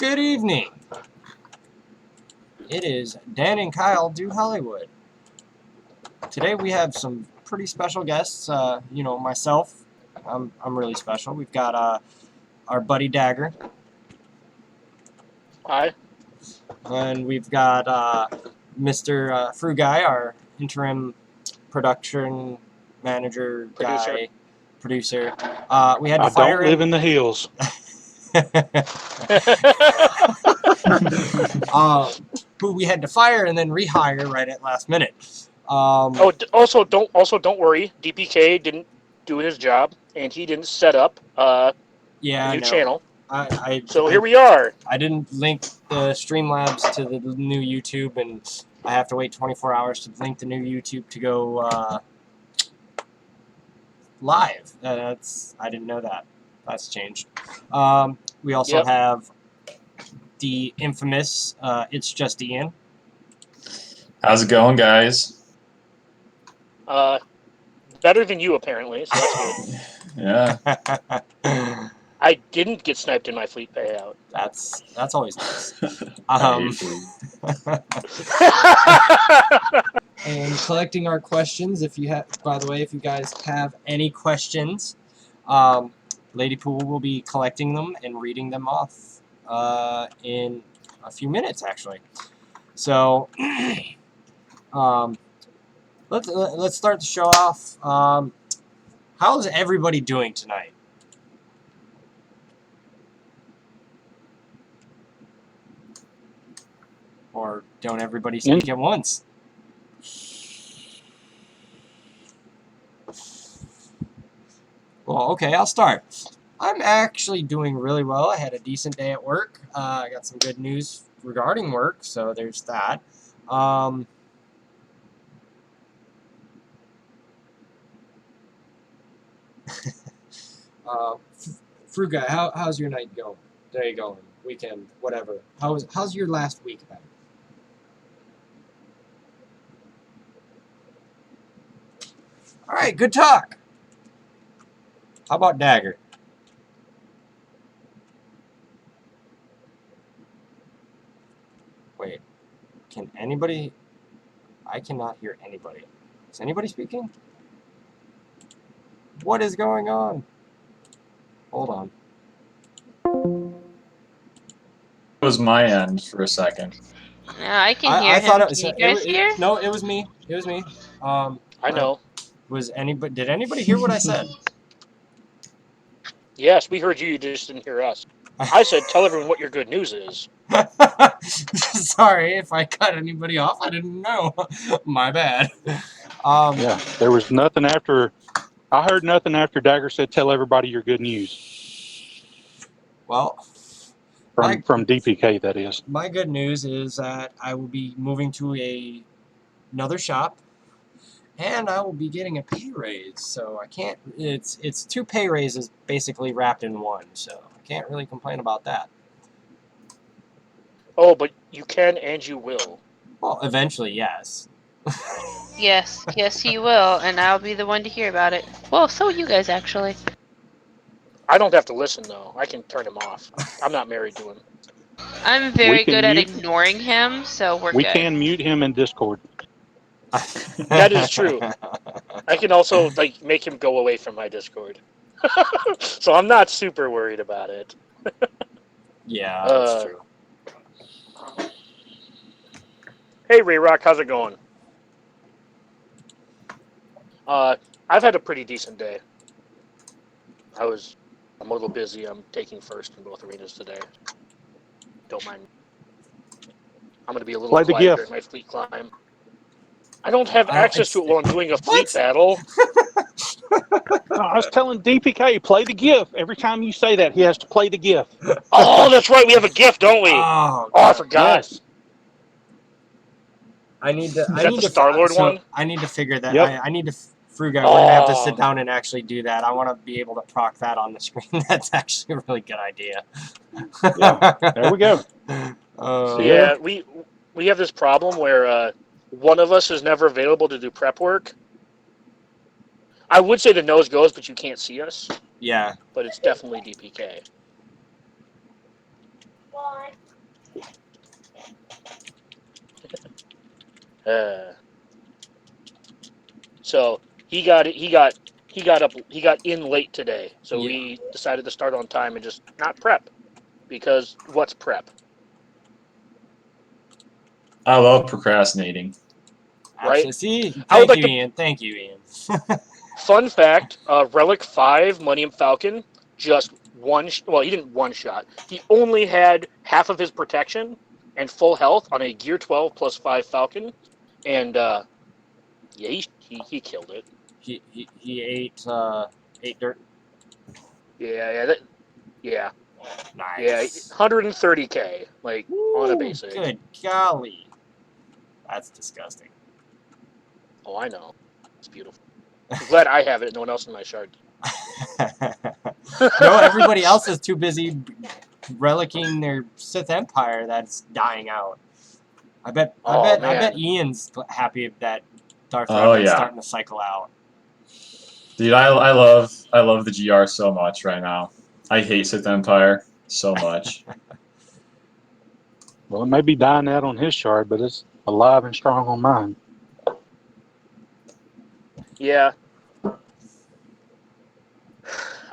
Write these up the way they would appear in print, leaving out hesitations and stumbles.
Good evening. It is Dan and Kyle do Hollywood. Today we have some pretty special guests. Myself, I'm really special. We've got our buddy Dagger. Hi. And we've got Mr. Fruguy, our interim production manager guy, producer. We had to fire him. I don't live in the hills. Who we had to fire and then rehire right at last minute. Also don't worry. DPK didn't do his job, and he didn't set up a new channel. So here we are. I didn't link the Streamlabs to the new YouTube, and I have to wait 24 hours to link the new YouTube to go live. I didn't know that. That's changed. We also have the infamous It's Just Ian. How's it going, guys? Better than you, apparently. So that's good. Yeah. I didn't get sniped in my fleet payout. That's always nice. And collecting our questions. If you guys have any questions, Lady Pool will be collecting them and reading them off in a few minutes, actually. So let's start the show off. How's everybody doing tonight? Or don't everybody speak at once? Well, okay, I'll start. I'm actually doing really well. I had a decent day at work. I got some good news regarding work, so there's that. Fruguy, how's your night going? Day going? Weekend? Whatever. How's your last week been? All right, good talk. How about Dagger? Wait, can anybody? I cannot hear anybody. Is anybody speaking? What is going on? Hold on. It was my end for a second. Yeah, I can hear him. Thought can you guys hear? No, it was me. It was me. I know. Did anybody hear what I said? Yes, we heard you. You just didn't hear us. I said, tell everyone what your good news is. Sorry if I cut anybody off. I didn't know. My bad. Yeah, there was nothing after. I heard nothing after Dagger said, "Tell everybody your good news." Well, from DPK, that is. My good news is that I will be moving to another shop, and I will be getting a pay raise. So I can't. It's two pay raises basically wrapped in one. So I can't really complain about that. Oh, but you can and you will. Well, eventually, yes. Yes, he will, and I'll be the one to hear about it. Well, so you guys, actually. I don't have to listen, though. I can turn him off. I'm not married to him. I'm very good at ignoring him, so we're good. We can mute him in Discord. That is true. I can also make him go away from my Discord. So I'm not super worried about it. Yeah, that's true. Hey, Ray Rock, how's it going? I've had a pretty decent day. I'm a little busy. I'm taking first in both arenas today. Don't mind. I'm going to be a little quiet during my fleet climb. I don't have access to it while I'm doing a fleet battle. I was telling DPK, play the GIF. Every time you say that, he has to play the GIF. Oh, that's right. We have a GIF, don't we? Oh, I forgot. Yes. I need to. Is that the Star-Lord one? I need to figure that. Yep. I need to. Fruguy, we're gonna have to sit down and actually do that. I want to be able to proc that on the screen. That's actually a really good idea. Yeah. There we go. Yeah, we have this problem where one of us is never available to do prep work. I would say the nose goes, but you can't see us. Yeah. But it's definitely DPK. So he got in late today. So Yeah. we decided to start on time and just not prep, because what's prep? I love procrastinating. Right? Absolutely. See, I would thank like you, to- Ian. Thank you, Ian. Fun fact: Relic 5 Millennium Falcon just he didn't one shot. He only had half of his protection and full health on a Gear 12 plus 5 Falcon, and yeah, he killed it. He ate dirt. Yeah, Nice. 130k like on a Woo, basic. good golly. That's disgusting. Oh, I know. It's beautiful. I'm glad I have it. No one else in my shard. No, everybody else is too busy relicking their Sith Empire that's dying out. I bet Ian's happy that Darth Oh, Revan's yeah. starting to cycle out. Dude, I love the GR so much right now. I hate Sith Empire so much. Well, it may be dying out on his shard, but it's alive and strong on mine. Yeah.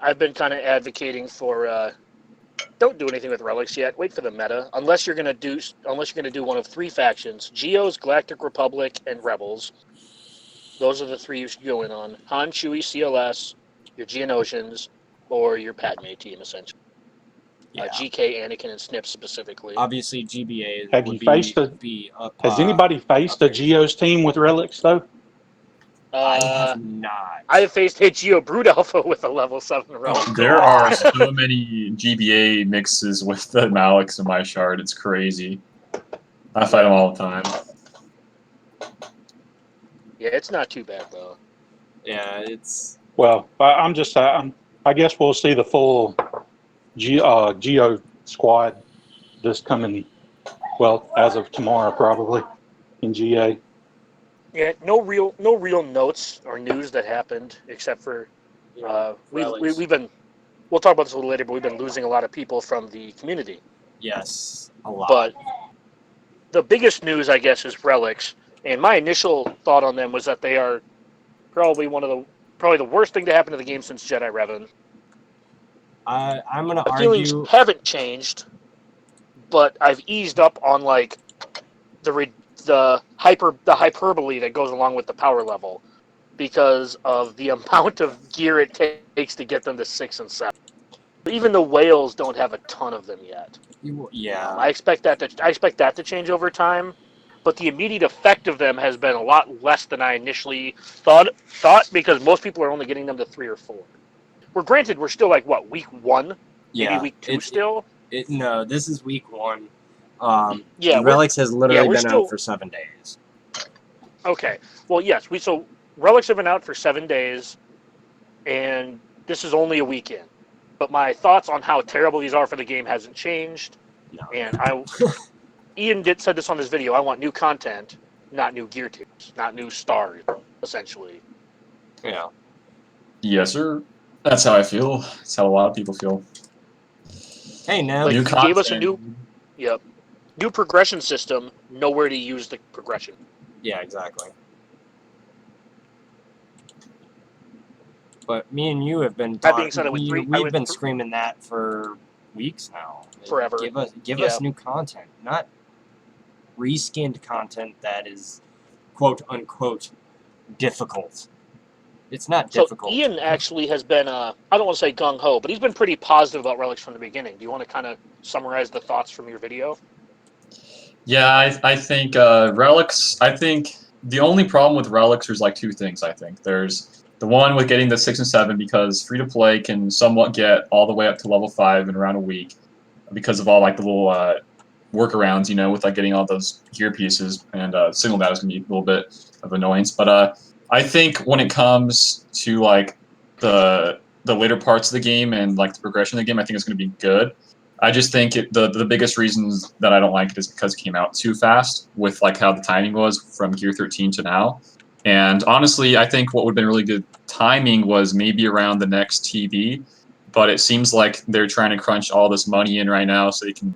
I've been kind of advocating for don't do anything with relics yet. Wait for the meta, unless you're gonna do one of three factions: Geos, Galactic Republic, and Rebels. Those are the three you should go in on: Han, Chewie, CLS, your Geonosians, or your Padme team, essentially. Yeah. GK, Anakin, and Snip specifically. Obviously, GBA Have would you faced be up. Has anybody faced a Geos team with relics, though? I have not. I have faced a Geo Brood Alpha with a level 7 relic. There are so many GBA mixes with the Maliks in my shard. It's crazy. I fight them all the time. Yeah, it's not too bad though. Yeah, it's. Well, I'm just I guess we'll see the full Geo squad this coming, well, as of tomorrow probably in GA. Yeah, no real notes or news that happened except for we've been. We'll talk about this a little later, but we've been losing a lot of people from the community. Yes, a lot. But the biggest news, I guess, is relics. And my initial thought on them was that they are probably the worst thing to happen to the game since Jedi Revan. I'm gonna The feelings argue. haven't changed, but I've eased up on like the hyperbole that goes along with the power level because of the amount of gear it takes to get them to 6 and 7. Even the whales don't have a ton of them yet. Yeah. I expect that to change over time, but the immediate effect of them has been a lot less than I initially thought because most people are only getting them to 3 or 4. We're still like what, week 1, Yeah. maybe week 2 still. No, this is week 1. Yeah, Relics has literally we're been still- out for 7 days. Okay. Well, yes. So relics have been out for 7 days, and this is only a weekend. But my thoughts on how terrible these are for the game hasn't changed. No. And Ian said this on his video. I want new content, not new gear tiers, not new stars, essentially. Yeah. Yes, sir. That's how I feel. That's how a lot of people feel. Hey, now. Like, New you gave us a content. new progression system. Nowhere to use the progression. Yeah, exactly. But me and you have been That being said, I went we've been screaming that for weeks now. Forever. Give us new content, not reskinned content that is quote unquote difficult. It's not difficult. So Ian actually has been, I don't want to say gung-ho, but he's been pretty positive about relics from the beginning. Do you want to kind of summarize the thoughts from your video? Yeah, I think relics. I think the only problem with relics, there's like two things. I think there's the one with getting the 6 and 7 because free to play can somewhat get all the way up to level 5 in around a week because of all like the little workarounds, with like getting all those gear pieces, and signal data is gonna be a little bit of annoyance. But I think when it comes to like the later parts of the game and like the progression of the game, I think it's gonna be good. I just think the biggest reasons that I don't like it is because it came out too fast with like how the timing was from Gear 13 to now. And honestly, I think what would have been really good timing was maybe around the next TV, but it seems like they're trying to crunch all this money in right now so they can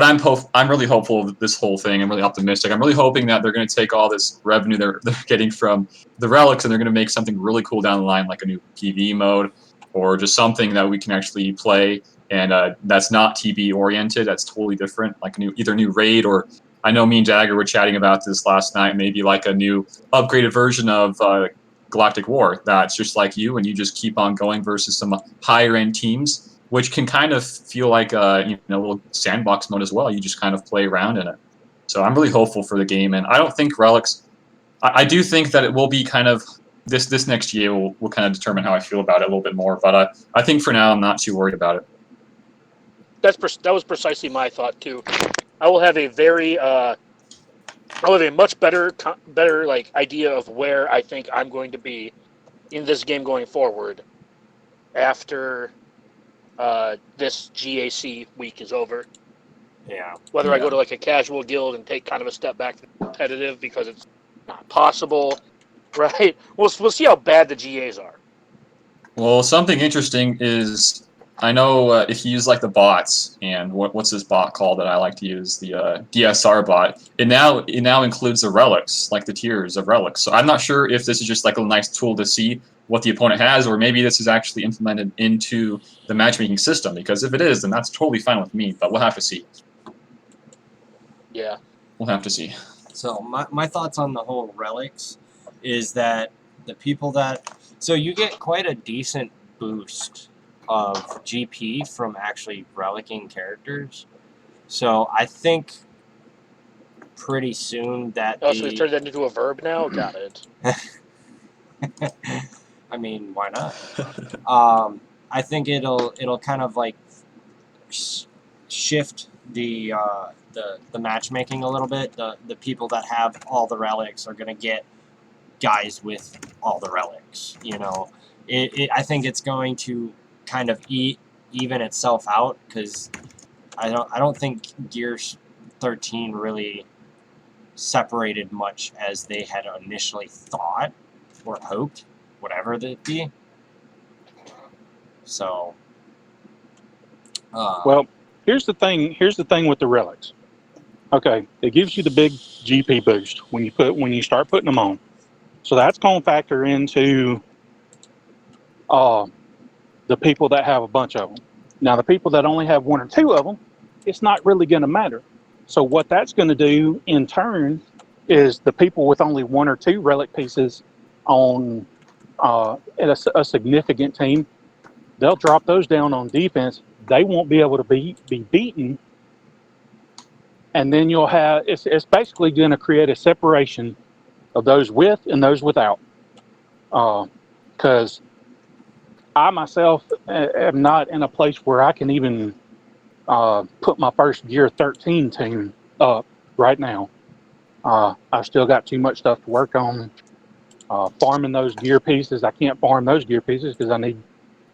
I'm really hopeful of this whole thing. I'm really optimistic. I'm really hoping that they're going to take all this revenue they're getting from the relics and they're going to make something really cool down the line, like a new PvE mode or just something that we can actually play. And that's not TB oriented. That's totally different, like either a new raid or I know me and Jagger were chatting about this last night. Maybe like a new upgraded version of Galactic War that's just like you, and you just keep on going versus some higher end teams, which can kind of feel like a little sandbox mode as well. You just kind of play around in it. So I'm really hopeful for the game, and I don't think relics. I do think that it will be kind of this next year will kind of determine how I feel about it a little bit more. But I think for now I'm not too worried about it. That was precisely my thought too. I will have a much better like idea of where I think I'm going to be in this game going forward after this GAC week is over. Yeah. Whether I go to like a casual guild and take kind of a step back from competitive because it's not possible, right? We'll see how bad the GAs are. Well, something interesting is I know if you use like the bots and what's this bot called that I like to use, the DSR bot, it now includes the relics, like the tiers of relics. So I'm not sure if this is just like a nice tool to see what the opponent has, or maybe this is actually implemented into the matchmaking system, because if it is, then that's totally fine with me, but we'll have to see. Yeah. We'll have to see. So my thoughts on the whole relics is that the people that... So you get quite a decent boost of GP from actually relicking characters. So I think pretty soon that Oh, so we turned that into a verb now? Got it. I mean, why not? I think it'll kind of like shift the matchmaking a little bit. The people that have all the relics are gonna get guys with all the relics. I think it's going to kind of even itself out, because I don't think Gears 13 really separated much as they had initially thought or hoped, whatever that be. So, Well, here's the thing with the relics. Okay, it gives you the big GP boost when you start putting them on. So that's going to factor into the people that have a bunch of them. Now, the people that only have one or two of them, it's not really going to matter. So what that's going to do in turn is the people with only one or two relic pieces on at a significant team, they'll drop those down on defense. They won't be able to be beaten. And then you'll have, it's basically going to create a separation of those with and those without. Because I myself am not in a place where I can even put my first Gear 13 team up right now. I've still got too much stuff to work on. Farming those gear pieces, I can't farm those gear pieces because I need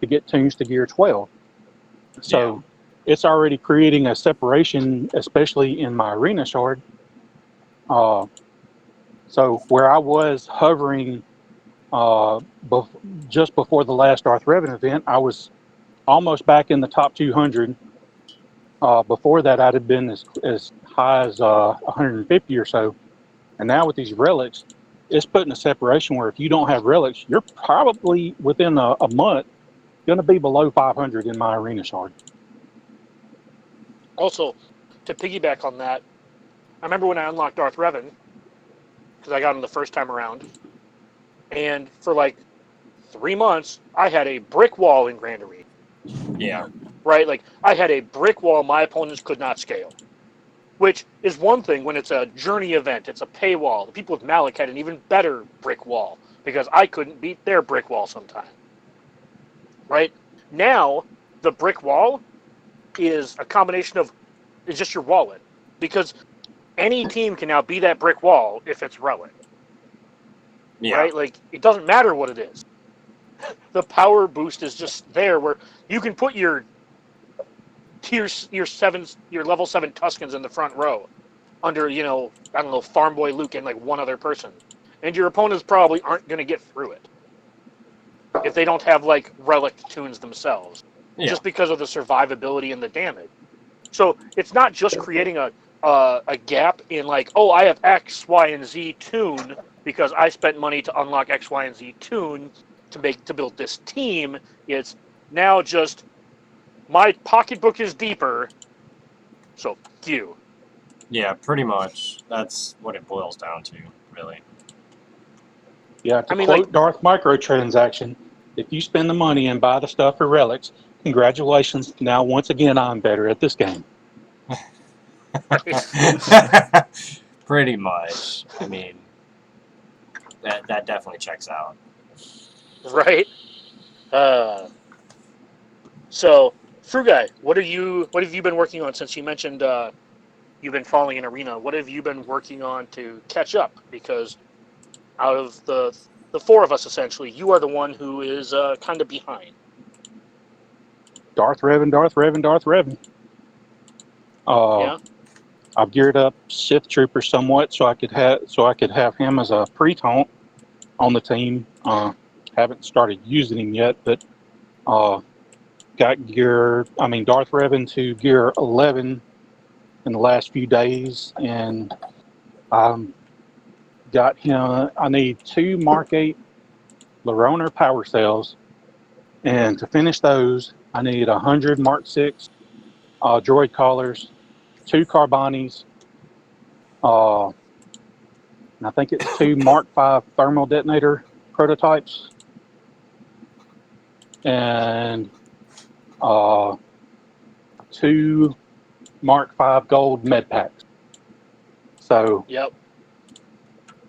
to get tunes to Gear 12. So it's already creating a separation, especially in my arena shard. So where I was hovering just before the last Darth Revan event, I was almost back in the top 200. Before that, I'd have been as high as 150 or so. And now with these relics, it's putting a separation where if you don't have relics, you're probably within a month going to be below 500 in my arena shard. Also, to piggyback on that, I remember when I unlocked Darth Revan, because I got him the first time around, and for like 3 months, I had a brick wall in Grand Arena. yeah. Right? Like, I had a brick wall my opponents could not scale. Which is one thing when it's a journey event, it's a paywall. The people with Malak had an even better brick wall, because I couldn't beat their brick wall sometime. Right? Now, the brick wall is a combination of, it's just your wallet. Because any team can now be that brick wall if it's relic. Yeah. Right? Like, it doesn't matter what it is. The power boost is just there, where you can put your level 7 Tuskens in the front row under, Farm Boy Luke and like one other person. And your opponents probably aren't going to get through it if they don't have like relic tunes themselves. Yeah. Just because of the survivability and the damage. So it's not just creating a gap in like, oh, I have X, Y, and Z tune because I spent money to unlock X, Y, and Z tune to build this team. It's now just my pocketbook is deeper, so fuck you. Yeah, pretty much. That's what it boils down to, really. Yeah, to I mean, quote like- Darth Microtransaction, if you spend the money and buy the stuff for relics, congratulations. Now, once again, I'm better at this game. Pretty much. I mean, that definitely checks out. Right? So, Frugai, what have you been working on since you mentioned you've been following an arena? What have you been working on to catch up? Because out of the four of us, essentially, you are the one who is kind of behind. Darth Revan. Yeah. I've geared up Sith Trooper somewhat so I could have him as a pre-taunt on the team. Haven't started using him yet, but got Darth Revan to gear 11 in the last few days, and got him. I need 2 Mark 8 Laroner power cells, and to finish those, I need 100 Mark 6 droid collars, 2 Carbonis, and I think it's 2 Mark 5 thermal detonator prototypes, and 2 Mark 5 gold med packs. So Yep.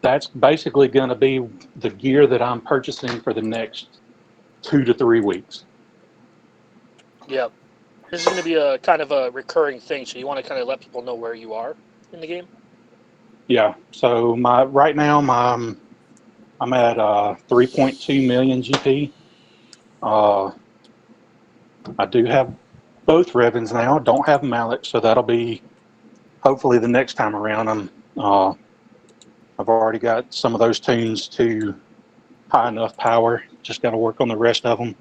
that's basically going to be the gear that I'm purchasing for the next 2 to 3 weeks. Yep. This is going to be a kind of a recurring thing, so you want to kind of let people know where you are in the game. Yeah. So right now I'm at 3.2 million GP. I do have both Revans now. Don't have Malik, so that'll be hopefully the next time around. I've already got some of those tunes to high enough power. Just got to work on the rest of them.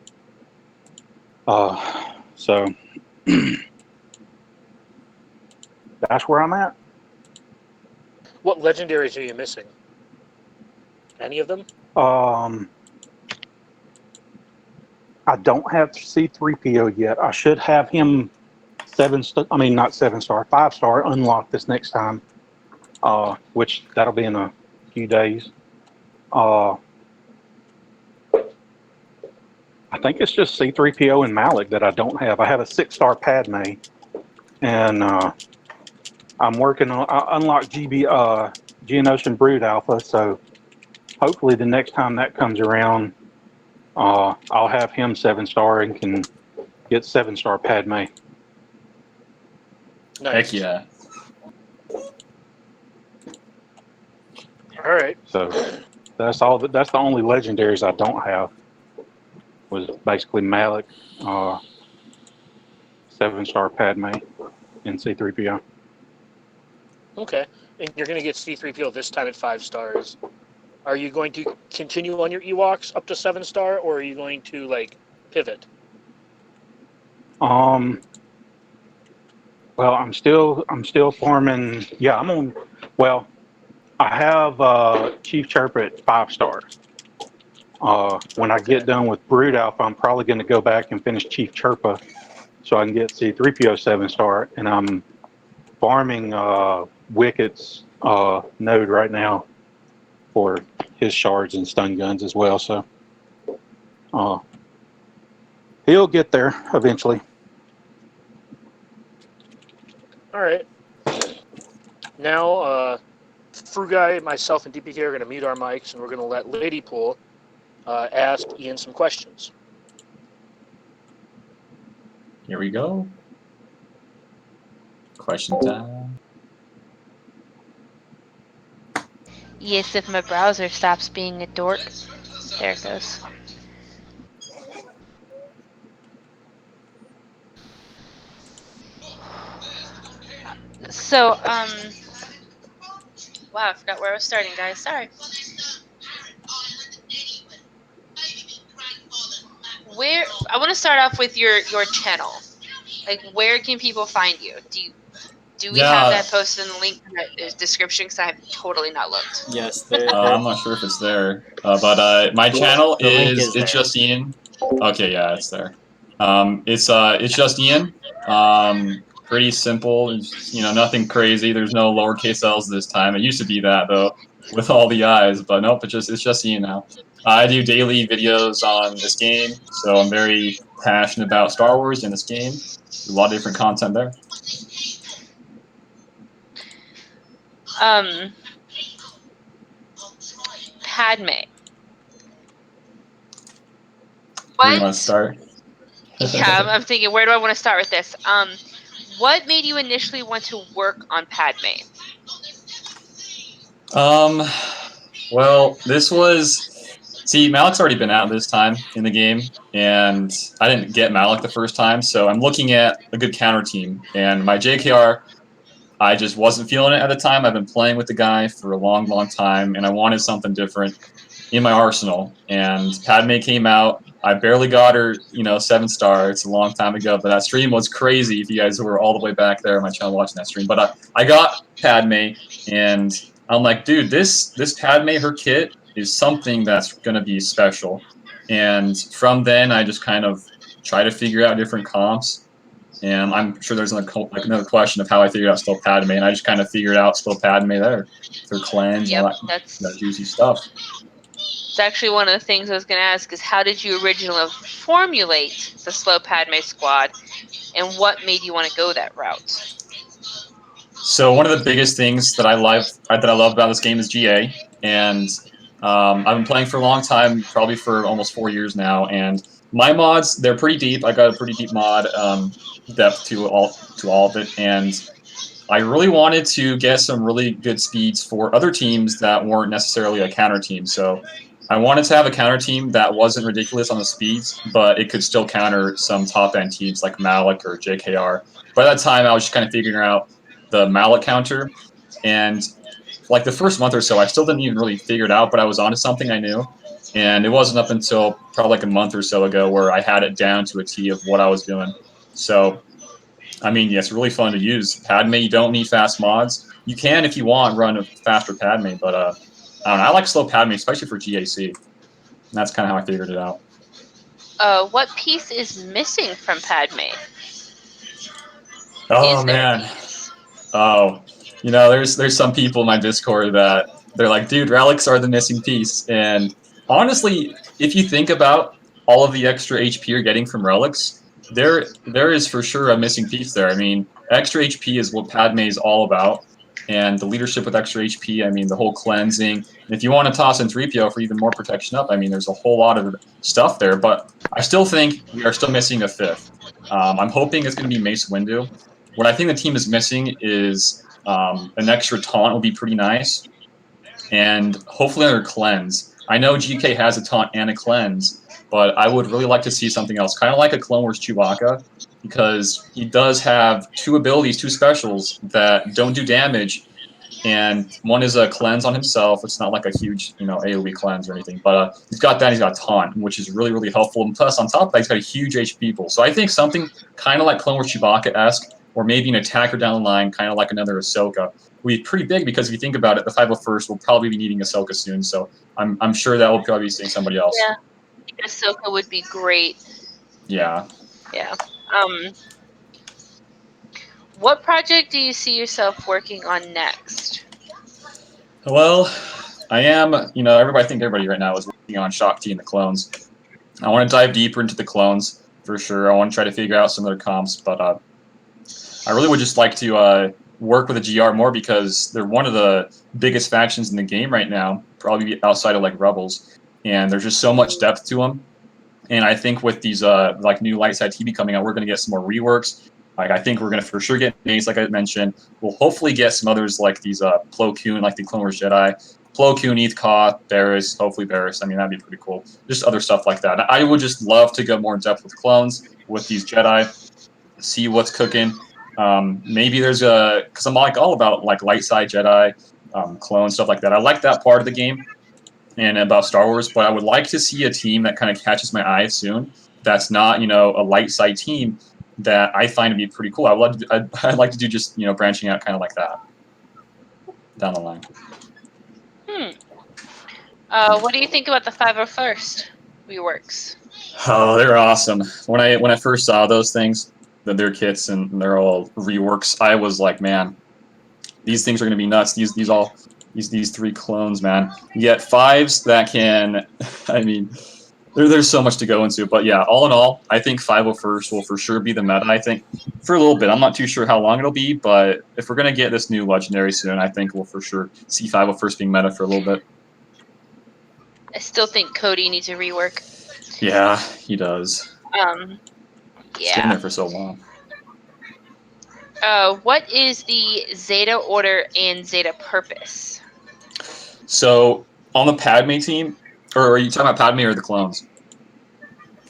So that's where I'm at. What legendaries are you missing? Any of them? I don't have C3PO yet. I should have him 5-star unlocked this next time, which that'll be in a few days. I think it's just C3PO and Malik that I don't have. I have a 6-star Padme, and I'm working on. I unlocked Geonosian Brood Alpha, so hopefully the next time that comes around, I'll have him 7-star and can get 7-star Padme. Nice. Heck yeah. All right. So that's all. That's the only legendaries I don't have. Was basically Malik, 7-star Padme, and C3PO. Okay. And you're going to get C3PO this time at 5 stars. Are you going to continue on your Ewoks up to 7-star, or are you going to like pivot? Well, I'm still farming. Yeah, I'm on. Well, I have Chief Chirpa at 5 stars. When I get done with Brood Alpha, I'm probably going to go back and finish Chief Chirpa so I can get C3PO 7-star. And I'm farming Wicked's node right now for his shards and stun guns as well. So he'll get there eventually. All right. Now, Frugai, myself, and DPK are going to mute our mics, and we're going to let Ladypool ask Ian some questions. Here we go. Question time. Yes, if my browser stops being a dork. There it goes. So, wow, I forgot where I was starting, guys. Sorry. I want to start off with your channel. Like, where can people find you? Do we Yeah. have that posted in the link in the description? Because I have totally not looked. Yes, I'm not sure if it's there, but my channel The link is it's there. just Ian. Okay, yeah, it's there. It's just Ian. Pretty simple. It's, nothing crazy. There's no lowercase L's this time. It used to be that though, with all the I's, but nope. It's just Ian now. I do daily videos on this game, so I'm very passionate about Star Wars and this game. A lot of different content there. Padme. Where do you want to start? Yeah, I'm thinking, where do I want to start with this? What made you initially want to work on Padme? Well, this was. See, Malik's already been out this time in the game, and I didn't get Malik the first time, so I'm looking at a good counter team. And my JKR, I just wasn't feeling it at the time. I've been playing with the guy for a long, long time, and I wanted something different in my arsenal. And Padme came out. I barely got her, 7-star. It's a long time ago, but that stream was crazy if you guys were all the way back there on my channel watching that stream. But I got Padme, and I'm like, dude, this Padme, her kit is something that's going to be special. And from then, I just kind of try to figure out different comps. And I'm sure there's another question of how I figured out Still Padme, and I just kind of figured out Still Padme there. Their cleanse, Yep, all that juicy stuff. It's actually one of the things I was going to ask is how did you originally formulate the slow Padme squad, and what made you want to go that route? So one of the biggest things that I love about this game is GA, and I've been playing for a long time, probably for almost 4 years now. And my mods, they're pretty deep. I got a pretty deep mod depth to all of it, and I really wanted to get some really good speeds for other teams that weren't necessarily a counter team. So I wanted to have a counter team that wasn't ridiculous on the speeds, but it could still counter some top-end teams like Malik or JKR. By that time, I was just kind of figuring out the Malik counter, and like the first month or so, I still didn't even really figure it out, but I was onto something I knew. And it wasn't up until probably like a month or so ago where I had it down to a T of what I was doing. So I mean, yeah, it's really fun to use. Padme, you don't need fast mods. You can, if you want, run a faster Padme, but I don't know. I like slow Padme, especially for GAC. And that's kind of how I figured it out. What piece is missing from Padme? Oh, man. Oh, there's some people in my Discord that they're like, dude, relics are the missing piece. And honestly, if you think about all of the extra HP you're getting from relics, there is for sure a missing piece there. I mean, extra HP is what Padme is all about, and the leadership with extra HP, I mean, the whole cleansing. And if you want to toss in 3PO for even more protection up, I mean, there's a whole lot of stuff there, but I still think we are still missing a fifth. I'm hoping it's going to be Mace Windu. What I think the team is missing is an extra taunt would be pretty nice, and hopefully another cleanse. I know GK has a taunt and a cleanse, but I would really like to see something else, kind of like a Clone Wars Chewbacca, because he does have 2 abilities, 2 specials that don't do damage, and one is a cleanse on himself. It's not like a huge, AoE cleanse or anything, but he's got that. And he's got taunt, which is really, really helpful. And plus, on top of that, he's got a huge HP pool. So I think something kind of like Clone Wars Chewbacca-esque, or maybe an attacker down the line, kind of like another Ahsoka, would be pretty big because if you think about it, the 501st will probably be needing Ahsoka soon. So I'm sure that will probably be seeing somebody else. Yeah. Ahsoka would be great. Yeah. Yeah. What project do you see yourself working on next? Well, I am, I think everybody right now is working on Shaak Ti and the clones. I want to dive deeper into the clones, for sure. I want to try to figure out some other comps, but I really would just like to work with the GR more because they're one of the biggest factions in the game right now, probably outside of, like, Rebels. And there's just so much depth to them. And I think with these new light side TV coming out, we're going to get some more reworks. Like, I think we're going to for sure get Mace, like I mentioned. We'll hopefully get some others like these Plo Koon, like the Clone Wars Jedi. Plo Koon, Eeth Koth, Barriss, hopefully Barriss. I mean, that'd be pretty cool. Just other stuff like that. I would just love to go more in depth with clones, with these Jedi, see what's cooking. Maybe there's because I'm like all about like light side Jedi, clone, stuff like that. I like that part of the game and about Star Wars, but I would like to see a team that kind of catches my eye soon. That's not, a light side team, that I find to be pretty cool. I'd like to do just branching out kind of like that down the line. What do you think about the 501st reworks? Oh, they're awesome. When I first saw those things, their kits and they're all reworks, I was like, man, these things are going to be nuts. These 3 clones, man. You get 5s that can, I mean, there's so much to go into. But yeah, all in all, I think 501st will for sure be the meta, I think, for a little bit. I'm not too sure how long it'll be, but if we're going to get this new legendary soon, I think we'll for sure see 501st being meta for a little bit. I still think Cody needs a rework. Yeah, he does. He's been Yeah. there for so long. What is the Zeta order and Zeta purpose? So on the Padme team, or are you talking about Padme or the clones?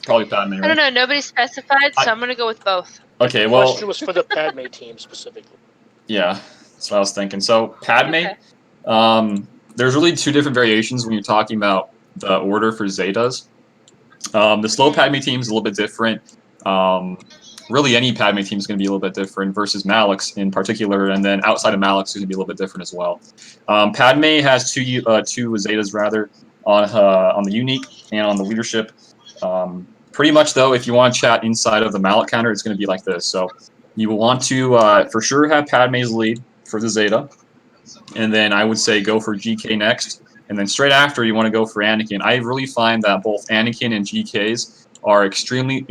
Probably Padme, right? I don't know. Nobody specified, so I'm gonna go with both. Okay, The well, question was for the Padme team specifically. yeah, that's what I was thinking. So Padme, Okay. there's really 2 different variations when you're talking about the order for Zetas. The slow Padme team is a little bit different. Really, any Padme team is going to be a little bit different versus Malix in particular, and then outside of Malix, it's going to be a little bit different as well. Padme has two Zetas rather on the unique and on the leadership. Pretty much though, if you want to chat inside of the mallet counter, it's going to be like this. So you will want to for sure have Padme's lead for the Zeta, and then I would say go for GK next, and then straight after you want to go for Anakin. I really find that both Anakin and GKs are extremely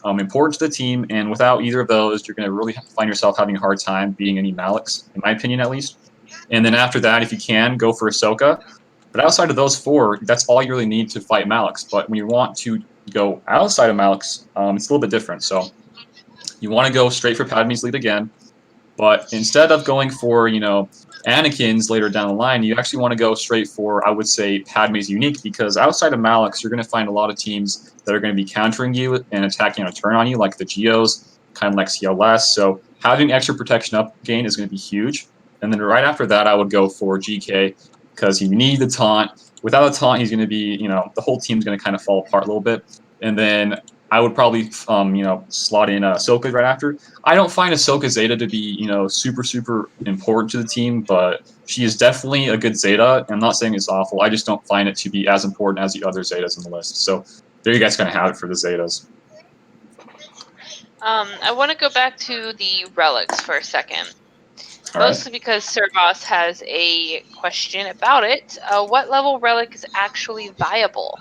important to the team, and without either of those, you're going to really find yourself having a hard time beating any Malix, in my opinion at least. And then after that, if you can, go for Ahsoka. But outside of those 4, that's all you really need to fight Malix. But when you want to go outside of Malix, it's a little bit different. So you want to go straight for Padme's lead again. But instead of going for, Anakin's later down the line, you actually want to go straight for, I would say, Padme's unique, because outside of Malix, you're going to find a lot of teams that are going to be countering you and attacking on a turn on you, like the Geos, kind of like CLS. So having extra protection up gain is going to be huge. And then right after that, I would go for GK, because you need the taunt. Without a taunt, he's going to be, the whole team's going to kind of fall apart a little bit. And then I would probably, slot in Ahsoka right after. I don't find Ahsoka Zeta to be, super important to the team, but she is definitely a good Zeta. I'm not saying it's awful. I just don't find it to be as important as the other Zetas on the list. So there you guys kind of have it for the Zetas. I want to go back to the relics for a second. All right. Mostly because Servos has a question about it. What level relic is actually viable?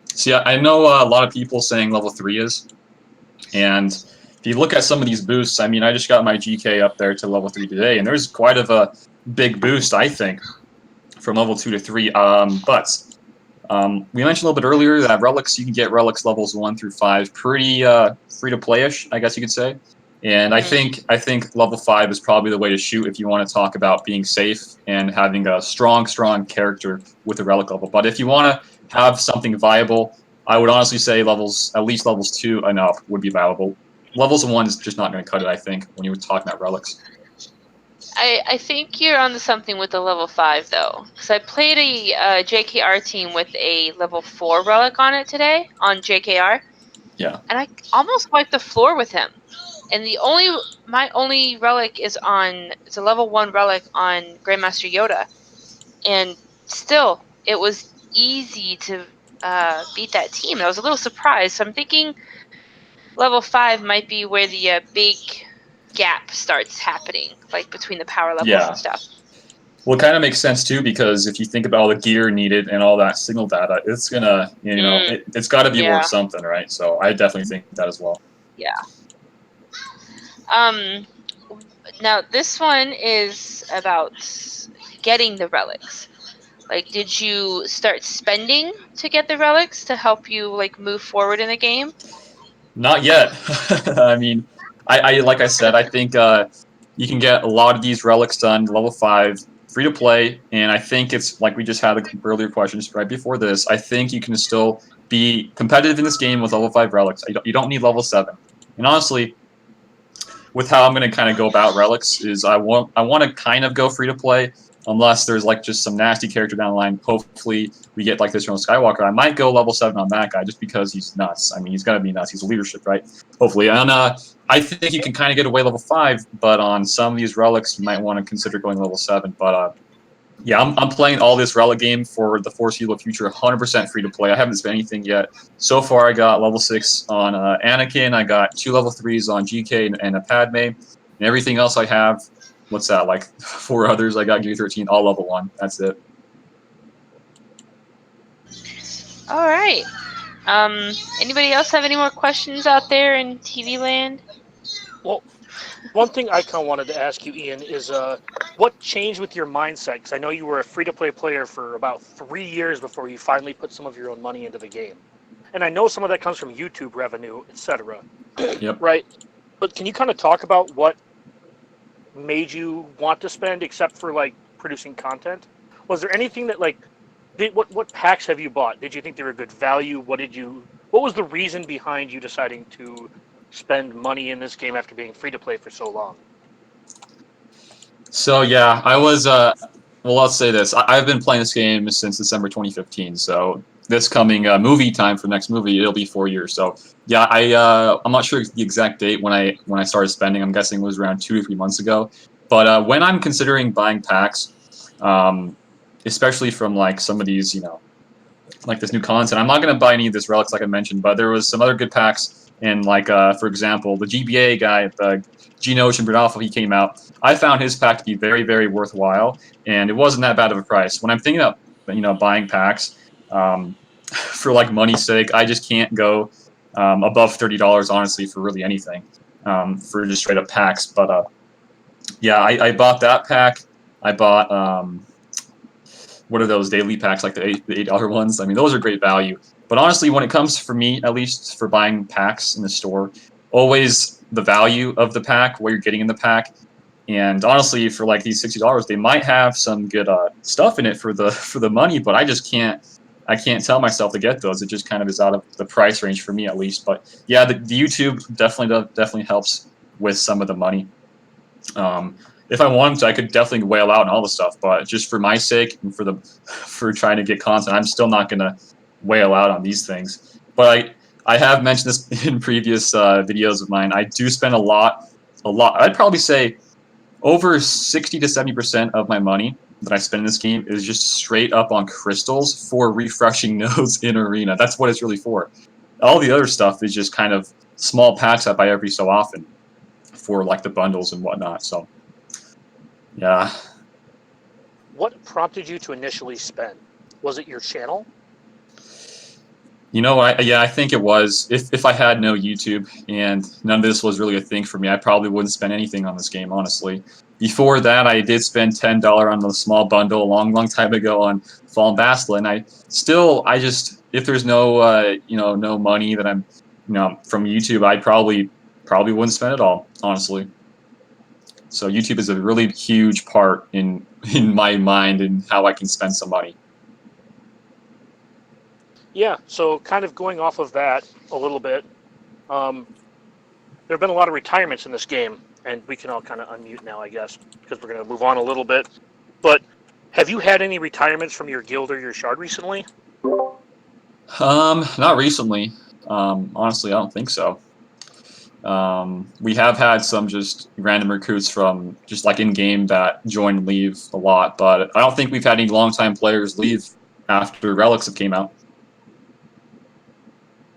See, I know a lot of people saying level 3 is, and if you look at some of these boosts, I mean, I just got my GK up there to level 3 today, and there's quite of a big boost, I think, from level 2 to 3. But we mentioned a little bit earlier that relics, you can get relics levels 1 through 5 pretty free to play-ish, I guess you could say. And I think level 5 is probably the way to shoot if you want to talk about being safe and having a strong character with the relic level. But if you want to have something viable, I would honestly say at least levels 2 and up would be viable. Levels 1 is just not going to cut it, I think, when you were talking about relics. I think you're onto something with the level 5, though. Because I played a JKR team with a level 4 relic on it today, on JKR. Yeah. And I almost wiped the floor with him. And my only relic is it's a level 1 relic on Grandmaster Yoda. And still, it was easy to beat that team. I was a little surprised. So I'm thinking level 5 might be where the big gap starts happening, like between the power levels and stuff. Well, it kind of makes sense too, because if you think about all the gear needed and all that signal data, it's gonna, it's got to be worth something, right? So I definitely think that as well. Yeah. Now this one is about getting the relics. Like, did you start spending to get the relics to help you move forward in the game? Not yet. I mean, I like I said, I think you can get a lot of these relics done level 5, free to play, and I think it's like we just had the earlier questions right before this. I think you can still be competitive in this game with level 5 relics. You don't need level 7. And honestly, with how I'm going to kind of go about relics is I want to kind of go free to play. unless there's like just some nasty character down the line. Hopefully we get like this from Skywalker. I might go level 7 on that guy just because he's nuts. I mean, he's gonna be nuts. He's a leadership, right? Hopefully, and I think you can kind of get away level 5, but on some of these relics, you might want to consider going level 7. But yeah, I'm playing all this relic game for the foreseeable future, 100% free to play. I haven't spent anything yet. So far, I got level 6 on Anakin. I got 2 level 3s on GK and a Padme. And everything else I have, what's that, like 4 others I got, Gear 13, all level 1. That's it. All right. Anybody else have any more questions out there in TV land? Well, one thing I kind of wanted to ask you, Ian, is what changed with your mindset? Because I know you were a free-to-play player for about 3 years before you finally put some of your own money into the game. And I know some of that comes from YouTube revenue, etc. Yep. Right? But can you kind of talk about what made you want to spend, except for, like, producing content? Was there anything that, like, what packs have you bought? Did you think they were good value? What was the reason behind you deciding to spend money in this game after being free to play for so long? So yeah, I was well, let's say this. I've been playing this game since December 2015. So this coming movie time for the next movie, it'll be 4 years. So yeah, I'm not sure the exact date when I started spending. I'm guessing it was around 2 or 3 months ago. But when I'm considering buying packs, especially from like some of these, you know, like this new content, I'm not going to buy any of this relics like I mentioned. But there was some other good packs. And like, for example, the GBA guy, the Geonosian Bernalfo, he came out. I found his pack to be very, very worthwhile, and it wasn't that bad of a price. When I'm thinking of, you know, buying packs for like money's sake, I just can't go above $30, honestly, for really anything, for just straight up packs. But yeah, I bought that pack. I bought what are those daily packs, like the $8 ones? I mean, those are great value. But honestly, when it comes for me, at least for buying packs in the store, always the value of the pack, what you're getting in the pack. And honestly, for like these $60, they might have some good stuff in it for the money, but I can't tell myself to get those. It just kind of is out of the price range for me, at least. But yeah, the YouTube definitely helps with some of the money. If I wanted to, I could definitely whale out on all the stuff, but just for my sake and for trying to get content, I'm still not gonna whale out on these things. But I have mentioned this in previous videos of mine. I do spend a lot. I'd probably say over 60 to 70% of my money that I spend in this game is just straight up on crystals for refreshing nodes in Arena. That's what it's really for. All the other stuff is just kind of small packs I buy every so often for like the bundles and whatnot. So yeah. What prompted you to initially spend? Was it your channel? You know, I think it was. If I had no YouTube and none of this was really a thing for me, I probably wouldn't spend anything on this game, honestly. Before that, I did spend $10 on the small bundle a long time ago on Fallen Bastila, and I just, if there's no, no money that I'm, from YouTube, I probably wouldn't spend it all, honestly. So YouTube is a really huge part in my mind and how I can spend some money. Yeah, so kind of going off of that a little bit, there have been a lot of retirements in this game, and we can all kind of unmute now, I guess, because we're going to move on a little bit. But have you had any retirements from your guild or your shard recently? Not recently. Honestly, I don't think so. We have had some just random recruits from just like in-game that join and leave a lot, but I don't think we've had any long-time players leave after Relics have came out.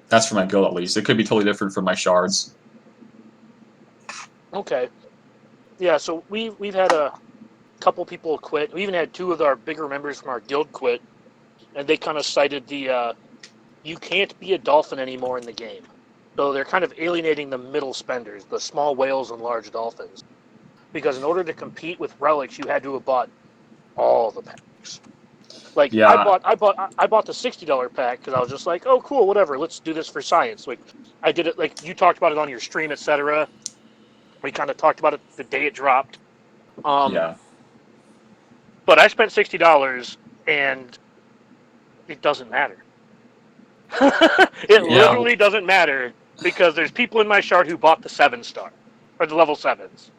That's for my guild, at least. It could be totally different from my shards. Okay. Yeah, so we've had a couple people quit. We even had 2 of our bigger members from our guild quit, and they kind of cited the you can't be a dolphin anymore in the game. So they're kind of alienating the middle spenders, the small whales and large dolphins. Because in order to compete with Relics, you had to have bought all the packs. Like, yeah. I bought the $60 pack because I was just like, oh, cool, whatever, let's do this for science. Like, I did it, like, you talked about it on your stream, etc. We kind of talked about it the day it dropped. Yeah. But I spent $60, and it doesn't matter. It literally doesn't matter, because there's people in my shard who bought the 7-star, or the level 7s.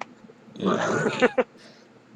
Yeah.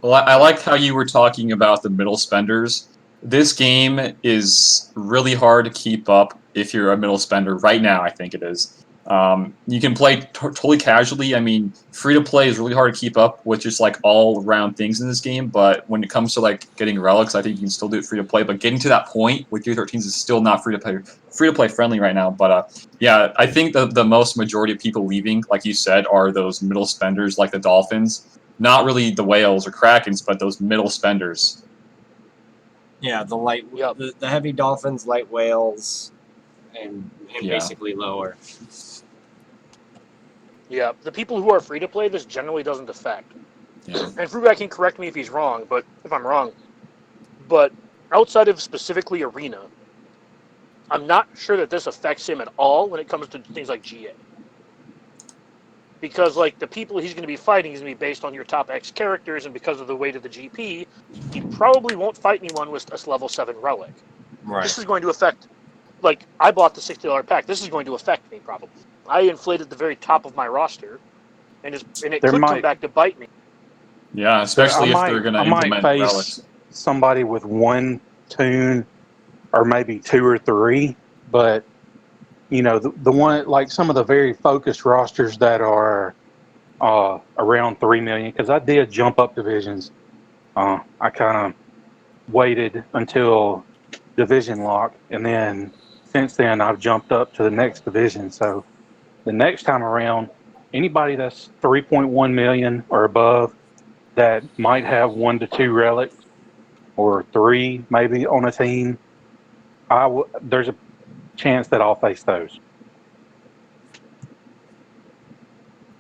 Well, I like how you were talking about the middle spenders. This game is really hard to keep up if you're a middle spender right now. I think it is. You can play totally casually. I mean, free to play is really hard to keep up with just like all around things in this game. But when it comes to like getting relics, I think you can still do it free to play. But getting to that point with tier 13s is still not free to play friendly right now. But yeah, I think the most majority of people leaving, like you said, are those middle spenders like the Dolphins. Not really the whales or Krakens, but those middle spenders. Yeah, the Yep. the heavy dolphins, light whales, and Yeah. basically lower. Yeah, the people who are free to play, this generally doesn't affect. Yeah. And Frugai can correct me if he's wrong, but if I'm wrong. But outside of specifically Arena, I'm not sure that this affects him at all when it comes to things like GA. Because like the people he's going to be fighting is going to be based on your top X characters, and because of the weight of the GP, he probably won't fight anyone with a level 7 relic. Right. This is going to affect, like, I bought the $60 pack. This is going to affect me, probably. I inflated the very top of my roster, and it There could come might- back to bite me. Yeah, especially if I they're going to might implement face relics. somebody with one tune or maybe two or three, but you know the one like some of the very focused rosters that are around 3 million, because I did jump up divisions. I kind of waited until division lock, and then since then I've jumped up to the next division. So the next time around, anybody that's 3.1 million or above that might have 1 to 2 relics or 3 maybe on a team, there's a chance that I'll face those.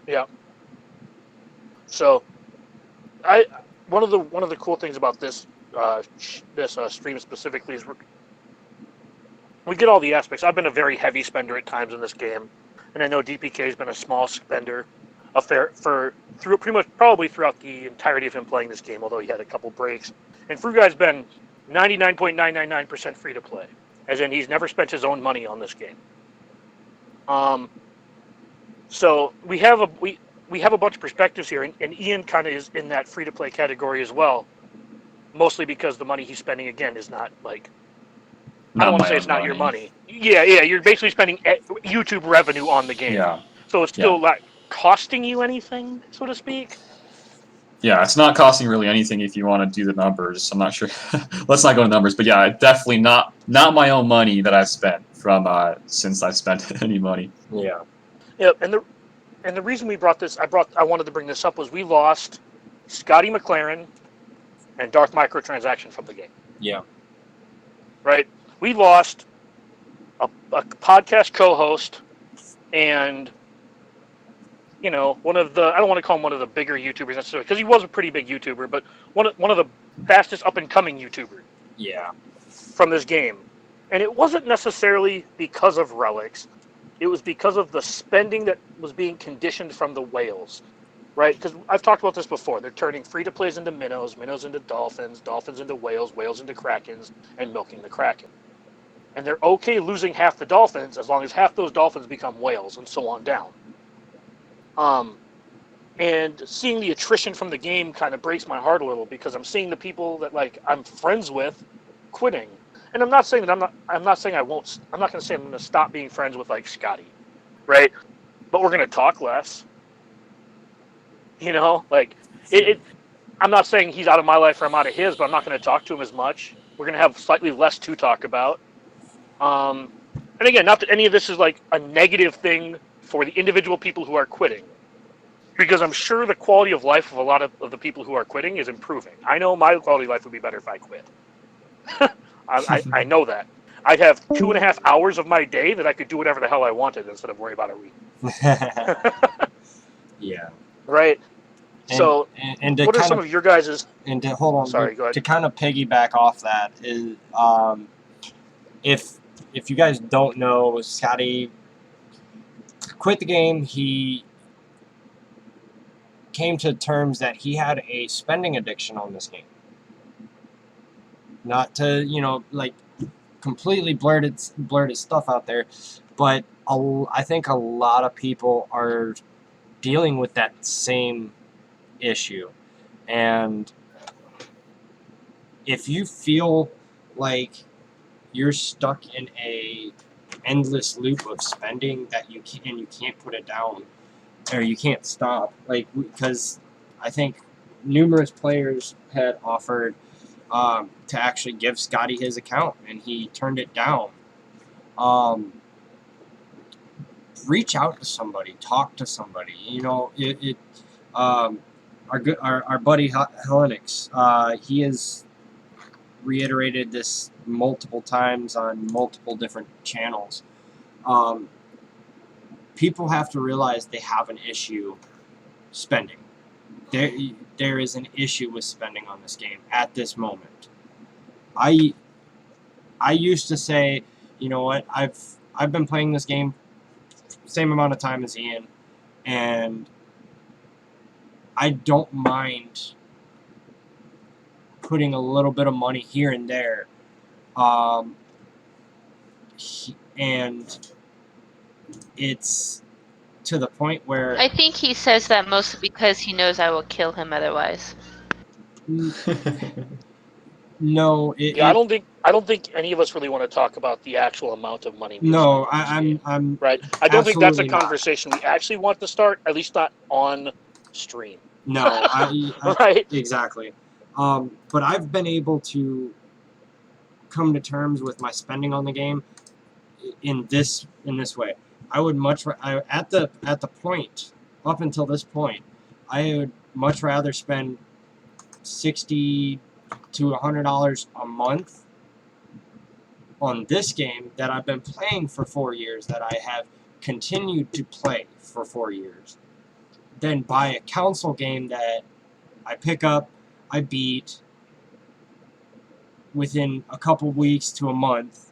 Yeah. So, one of the cool things about this stream specifically is we get all the aspects. I've been a very heavy spender at times in this game, and I know DPK has been a small spender, through pretty much probably throughout the entirety of him playing this game, although he had a couple breaks. And Frugai's been 99.999% free to play, as in he's never spent his own money on this game. So we have a bunch of perspectives here, and Ian kind of is in that free to play category as well, mostly because the money he's spending again is not like. I don't want to say it's not your money. Yeah, you're basically spending YouTube revenue on the game. Yeah. So it's still not costing you anything, so to speak. Yeah, it's not costing really anything if you want to do the numbers. I'm not sure. Let's not go into numbers, but yeah, definitely not my own money that I've spent from since I've spent any money. Yeah. Yeah, and the reason we brought this, I wanted to bring this up was we lost Scotty McLaren and Darth Microtransaction from the game. Yeah. Right? We lost a podcast co-host and, you know, I don't want to call him one of the bigger YouTubers necessarily, because he was a pretty big YouTuber, but one of the fastest up-and-coming YouTubers Yeah. from this game. And it wasn't necessarily because of relics. It was because of the spending that was being conditioned from the whales, right? Because I've talked about this before. They're turning free-to-plays into minnows, minnows into dolphins, dolphins into whales, whales into krakens, and milking the kraken. And they're okay losing half the dolphins as long as half those dolphins become whales, and so on down. And seeing the attrition from the game kind of breaks my heart a little, because I'm seeing the people that like I'm friends with quitting. And I'm not saying that I'm not saying I won't. I'm not going to say I'm going to stop being friends with like Scotty, right? But we're going to talk less. You know, like I'm not saying he's out of my life or I'm out of his, but I'm not going to talk to him as much. We're going to have slightly less to talk about. And again, not that any of this is like a negative thing for the individual people who are quitting, because I'm sure the quality of life of a lot of the people who are quitting is improving. I know my quality of life would be better if I quit. I know that. I'd have 2.5 hours of my day that I could do whatever the hell I wanted instead of worry about a week. Yeah. Right? And, So, and to what are kind some of your guys'... and to hold on, Sorry, go ahead. to kind of piggyback off that is, if you guys don't know, Scotty quit the game. He came to terms that he had a spending addiction on this game. Not to, you know, like completely blurt his stuff out there, but I think a lot of people are dealing with that same issue. And if you feel like you're stuck in a endless loop of spending that you can't put it down, or you can't stop, like, because I think numerous players had offered to actually give Scotty his account, and he turned it down. Reach out to somebody, talk to somebody. Our buddy Helenix, he has reiterated this multiple times on multiple different channels. People have to realize they have an issue spending. There is an issue with spending on this game at this moment. I used to say, you know what, I've been playing this game same amount of time as Ian, and I don't mind putting a little bit of money here and there, and it's to the point where I think he says that mostly because he knows I will kill him otherwise. no, I don't think any of us really want to talk about the actual amount of money. No, I'm right. I don't think that's a absolutely not. conversation we actually want to start. At least not on stream. No, Right. Exactly. But I've been able to come to terms with my spending on the game in this way. I would at the point up until this point, I would much rather spend $60 to $100 a month on this game that I've been playing for 4 years, that I have continued to play for 4 years, than buy a console game that I pick up, I beat within a couple weeks to a month,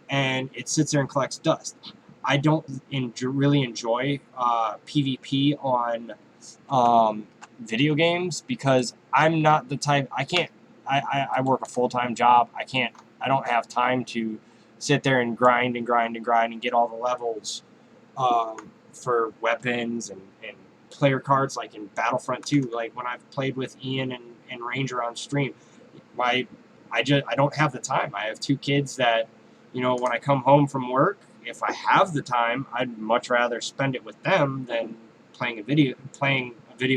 and it sits there and collects dust. I don't really enjoy PvP on video games because I'm not the type. I work a full-time job. I don't have time to sit there and grind and get all the levels for weapons and player cards, like in Battlefront 2. Like when I've played with Ian and Ranger on stream, I don't have the time. I have 2 kids that, when I come home from work, if I have the time, I'd much rather spend it with them than playing a video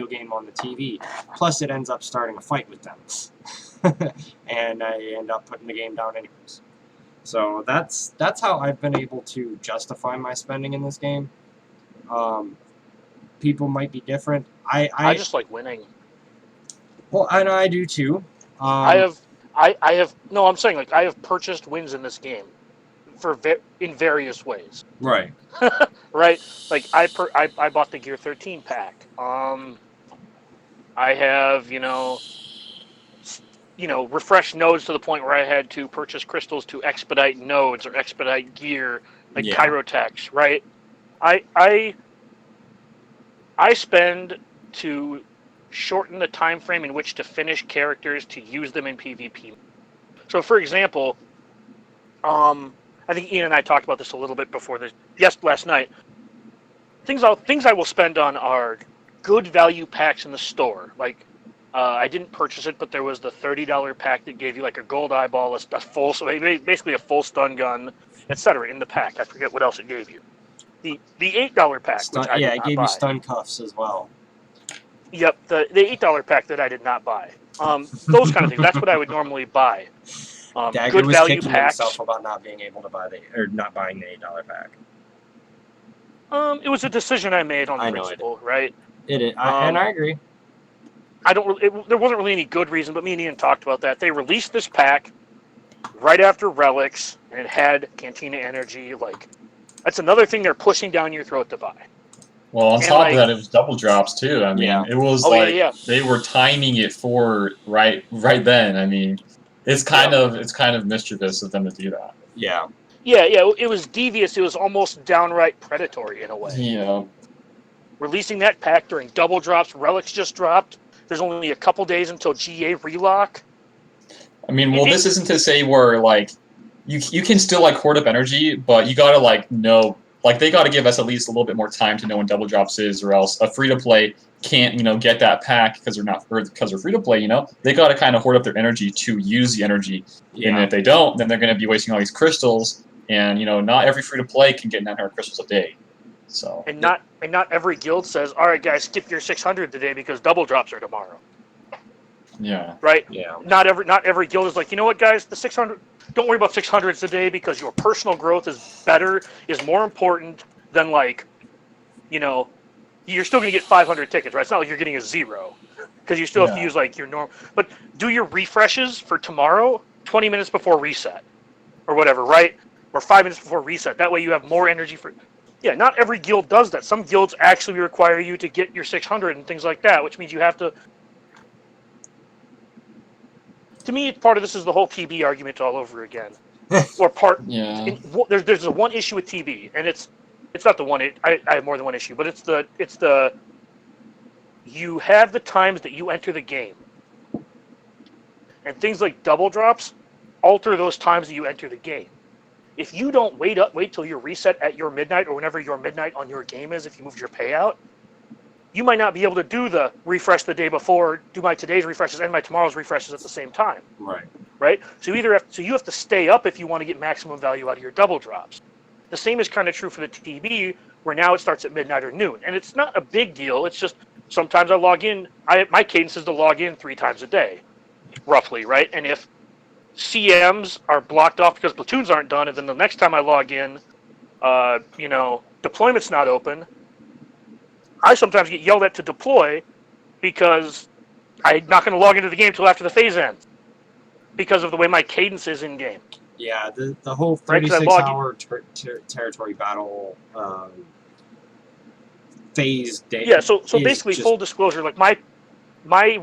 game on the TV. Plus, it ends up starting a fight with them, and I end up putting the game down anyways. So that's how I've been able to justify my spending in this game. People might be different. I just like winning. Well, and I do too. I have no. I'm saying, like, I have purchased wins in this game in various ways. Right. Right. Like I bought the Gear 13 pack. I have refreshed nodes to the point where I had to purchase crystals to expedite nodes or expedite gear, like Kyrotex. Right. I spend to shorten the time frame in which to finish characters to use them in PvP. So, for example, I think Ian and I talked about this a little bit before this. Yes, last night. Things I will spend on are good value packs in the store. Like, I didn't purchase it, but there was the $30 pack that gave you like a gold eyeball, basically a full stun gun, etc. in the pack. I forget what else it gave you. The $8 pack. It gave you stun cuffs as well. Yep, the $8 pack that I did not buy. Those kind of things. That's what I would normally buy. Dagger good was value kicking packs. himself about not being able to not buying the $8 pack. It was a decision I made on principle, right? It is, and I agree. There wasn't really any good reason, but me and Ian talked about that. They released this pack right after Relics, and it had Cantina Energy. Like, that's another thing they're pushing down your throat to buy. Well, on top of that, it was double drops too. I mean, it was they were timing it for right then. I mean, it's kind of mischievous of them to do that. Yeah. Yeah, it was devious. It was almost downright predatory in a way. Yeah. Releasing that pack during double drops, Relics just dropped. There's only a couple days until GA relock. I mean, this isn't to say where like you can still like hoard up energy, but you gotta know they gotta give us at least a little bit more time to know when double drops is, or else a free to play can't, get that pack because they're free to play, they got to kind of hoard up their energy to use the energy. And if they don't, then they're going to be wasting all these crystals. And not every free to play can get 900 crystals a day. So And not every guild says, all right, guys, skip your 600 today because double drops are tomorrow. yeah, Right? Yeah. Not every guild is like, you know what, guys, the 600. Don't worry about 600s today because your personal growth is more important than you're still going to get 500 tickets, right? It's not like you're getting a 0 because you still have to use your normal. But do your refreshes for tomorrow 20 minutes before reset or whatever, right? Or 5 minutes before reset. That way you have more energy for. Yeah, not every guild does that. Some guilds actually require you to get your 600 and things like that, which means you have to. To me, part of this is the whole TB argument all over again. Or part. yeah. There's one issue with TB, and it's not the one. I have more than one issue, but it's the. You have the times that you enter the game, and things like double drops alter those times that you enter the game. If you don't wait till you're reset at your midnight or whenever your midnight on your game is, if you moved your payout, you might not be able to do the refresh the day before, do my today's refreshes and my tomorrow's refreshes at the same time. Right? So you have to stay up if you want to get maximum value out of your double drops. The same is kind of true for the TB, where now it starts at midnight or noon. And it's not a big deal. It's just sometimes I log in. My cadence is to log in 3 times a day, roughly, right? And if CMs are blocked off because platoons aren't done, and then the next time I log in, deployment's not open, I sometimes get yelled at to deploy because I'm not going to log into the game until after the phase ends because of the way my cadence is in game. Yeah, the whole Right, 'cause I 36-hour territory battle phase day. Yeah, so is basically, just- full disclosure, like my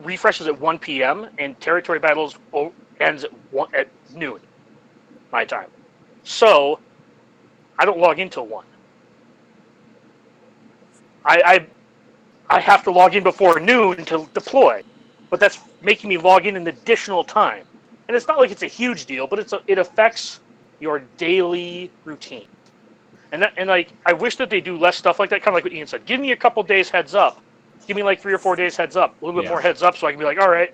refresh is at 1 p.m. and territory battles ends at noon, my time. So I don't log in till 1. I have to log in before noon to deploy, but that's making me log in an additional time. And it's not like it's a huge deal, but it affects your daily routine. And I wish that they do less stuff like that, kind of like what Ian said. Give me a couple days heads up. Give me like 3 or 4 days heads up, a little bit more heads up, so I can be like, all right.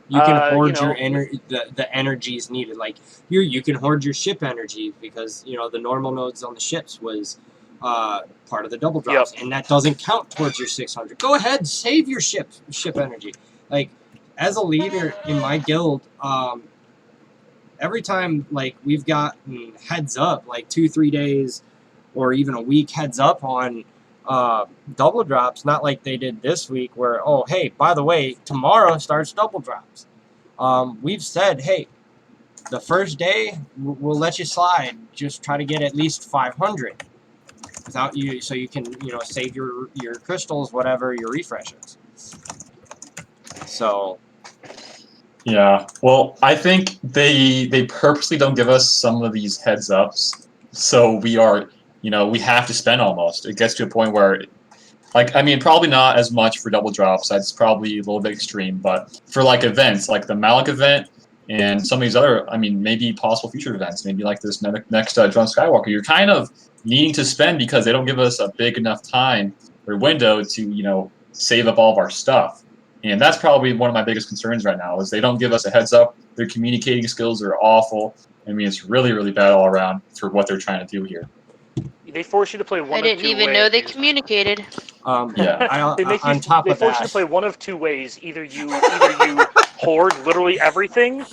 You can hoard the energies needed. Like you can hoard your ship energy because the normal nodes on the ships was part of the double drops, and that doesn't count towards your 600. Go ahead, save your ship energy. Like as a leader in my guild, every time we've gotten heads up, 2-3 days, or even a week heads up on double drops, not like they did this week where, oh, hey, by the way, tomorrow starts double drops. We've said, hey, the first day, we'll let you slide. Just try to get at least 500 without you, so you can, save your crystals, whatever your refreshes. So... Yeah, well, I think they purposely don't give us some of these heads ups, so we are, we have to spend almost. It gets to a point where, probably not as much for double drops. That's probably a little bit extreme, but for events, like the Malik event and some of these other, maybe possible future events, maybe like this next John Skywalker, you're kind of needing to spend because they don't give us a big enough time or window to, save up all of our stuff. And that's probably one of my biggest concerns right now is they don't give us a heads up. Their communicating skills are awful. It's really, really bad all around for what they're trying to do here. They force you to play one I of 2 ways. didn't even know they communicated. Yeah. They force you to play one of 2 ways. Either you hoard literally everything,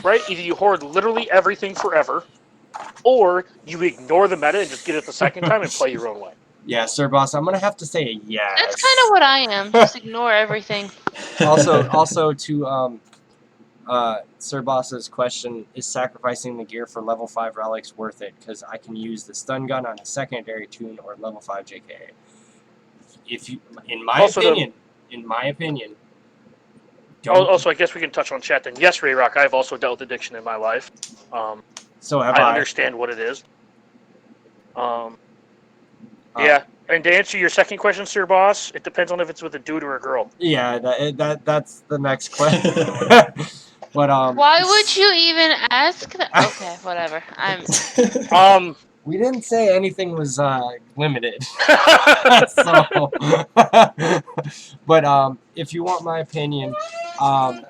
right? Either you hoard literally everything forever, or you ignore the meta and just get it the second time and play your own way. Yeah, Sir Boss, I'm gonna have to say yes. That's kind of what I am. Just ignore everything. Also to Sir Boss's question, is sacrificing the gear for level 5 relics worth it? Because I can use the stun gun on a secondary tune or level 5 JKA. If you, in my opinion, don't. Also, I guess we can touch on chat then. Yes, Ray Rock, I've also dealt with addiction in my life. So have I understand what it is. Yeah, and to answer your second question, Sir Boss, it depends on if it's with a dude or a girl. Yeah, that's the next question. But Why would you even ask that? Okay, whatever. We didn't say anything was limited. So, but if you want my opinion,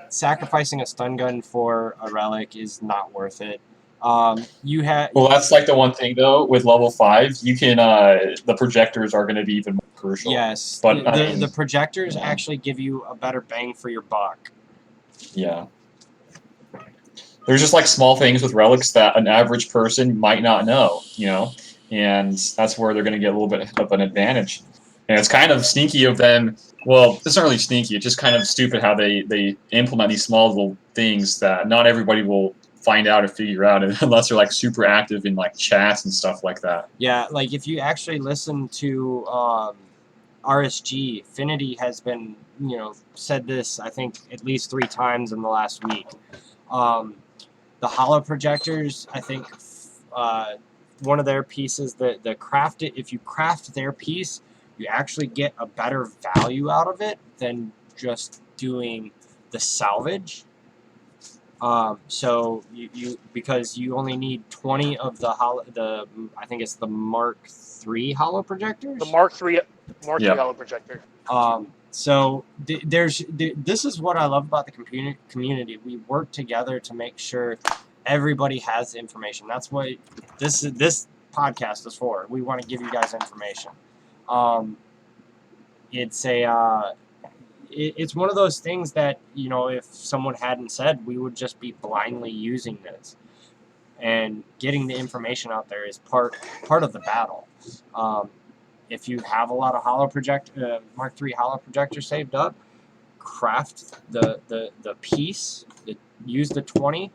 sacrificing a stun gun for a relic is not worth it. You have Well, that's like the one thing though. With level 5, you can the projectors are going to be even more crucial. yes, But, I the, mean, the projectors yeah. actually give you a better bang for your buck. Yeah. There's just like small things with relics that an average person might not know, and that's where they're going to get a little bit of an advantage. And it's kind of sneaky of them. Well, it's not really sneaky. It's just kind of stupid how they implement these small little things that not everybody will find out or figure out unless they're like super active in like chats and stuff like that. Yeah, like if you actually listen to RSG, Finity has been, said this, I think, at least 3 times in the last week. The holo projectors, I think, one of their pieces, the craft it, if you craft their piece, you actually get a better value out of it than just doing the salvage. So you because you only need 20 of the I think it's the Mark III holo projectors. The Mark III Yeah. holo projector. So this is what I love about the community. We work together to make sure everybody has the information. That's what this podcast is for. We want to give you guys information. It's one of those things that, if someone hadn't said, we would just be blindly using this. And getting the information out there is part of the battle. If you have a lot of Mark III holo projectors saved up, craft the piece, use the 20,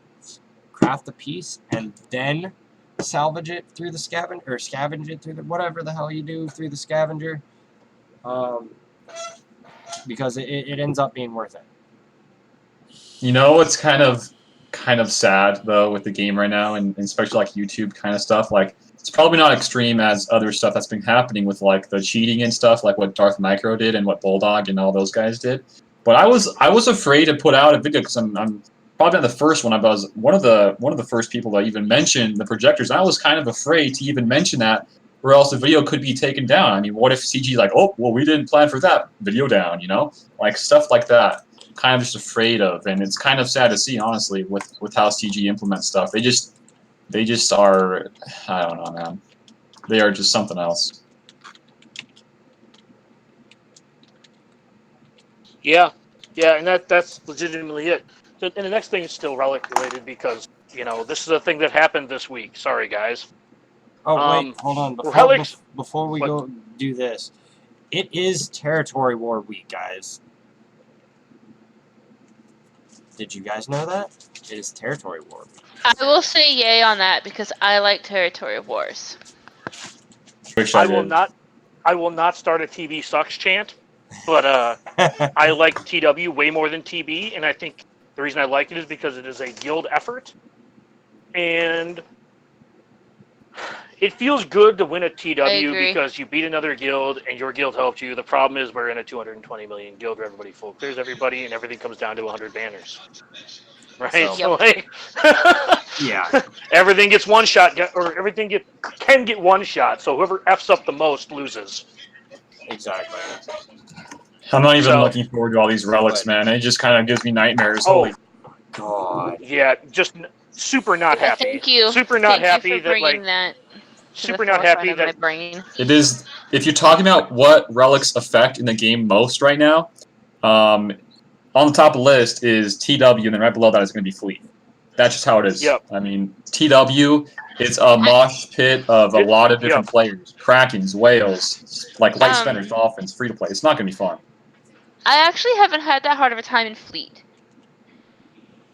craft the piece, and then salvage it through the scavenger, or scavenge it through the whatever the hell you do through the scavenger. Because it ends up being worth it. It's kind of sad though with the game right now, and especially like YouTube kind of stuff. Like, it's probably not extreme as other stuff that's been happening with like the cheating and stuff, like what Darth Micro did and what Bulldog and all those guys did. But I was afraid to put out a video because I'm probably not the first one. I was one of the first people that even mentioned the projectors. I was kind of afraid to even mention that, or else the video could be taken down. I mean, what if CG like, oh, well, we didn't plan for that, video down, like stuff like that. Kind of just afraid of, and it's kind of sad to see, honestly, with how CG implements stuff. They just are, I don't know, man. They are just something else. Yeah, and that's legitimately it. So, and the next thing is still relic related because this is a thing that happened this week. Sorry, guys. Oh wait, hold on. Before we go do this, it is Territory War week, guys. Did you guys know that? It is Territory War week. I will say yay on that because I like Territory Wars. Wish I did. will not start a TB sucks chant, but I like TW way more than TB, and I think the reason I like it is because it is a guild effort, and it feels good to win a TW because you beat another guild and your guild helped you. The problem is we're in a 220 million guild where everybody full clears everybody and everything comes down to 100 banners. Right? So like, yeah. Everything gets one shot, or everything can get one shot. So whoever F's up the most loses. Exactly. I'm not even looking forward to all these relics, man. It just kind of gives me nightmares. Holy God. Yeah, just super not happy. Thank you. Super not happy you for that bringing like. that to Super the not happy forefront of that my brain. It is. If you're talking about what relics affect in the game most right now, on the top of the list is TW, and then right below that is going to be Fleet. That's just how it is. Yep. I mean, TW is a mosh pit of a lot of different players. Krakens, whales, like light spenders, dolphins, free to play. It's not going to be fun. I actually haven't had that hard of a time in Fleet.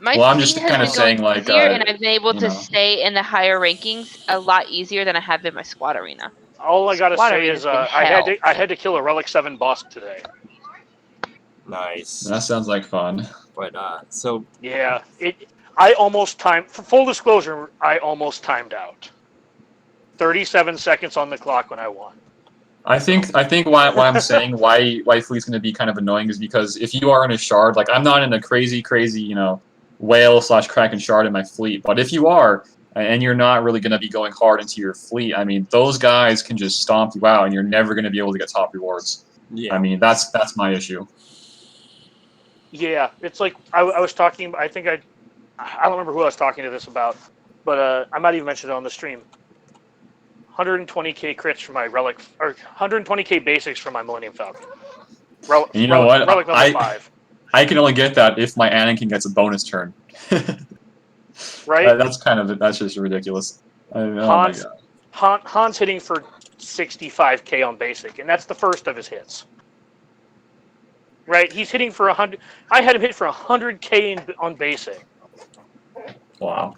I'm just kind of saying, like, easier, and I've been able to stay in the higher rankings a lot easier than I have in my squad arena. All I gotta say is I had to kill a Relic 7 boss today. Nice. That sounds like fun. But so yeah, I almost timed. For full disclosure, I almost timed out. 37 seconds on the clock when I won. I think why I'm saying why Fleet's going to be kind of annoying is because if you are in a shard, like I'm not in a crazy whale / Kraken shard in my Fleet, but if you are, and you're not really going to be going hard into your fleet. I mean, those guys can just stomp you out, and you're never going to be able to get top rewards. Yeah. I mean, that's my issue. Yeah, it's like I was talking. I think I don't remember who I was talking to this about, but I might even mention it on the stream. 120k crits for my relic, or 120k basics for my Millennium Falcon. And you know what? Relic number 5. I can only get that if my Anakin gets a bonus turn. Right? That's just ridiculous. Oh my God. Han's hitting for 65k on basic, and that's the first of his hits. Right? He's hitting for 100. I had him hit for 100k on basic. Wow.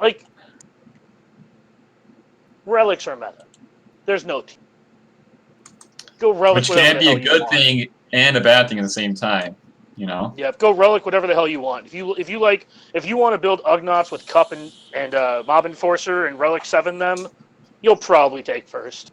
Like, relics are meta. There's no team. Go relic. Which can be a good thing and a bad thing at the same time, you know. Yeah, go relic whatever the hell you want. If you want to build Ugnaughts with Cup and Mob Enforcer and Relic 7 them, you'll probably take first.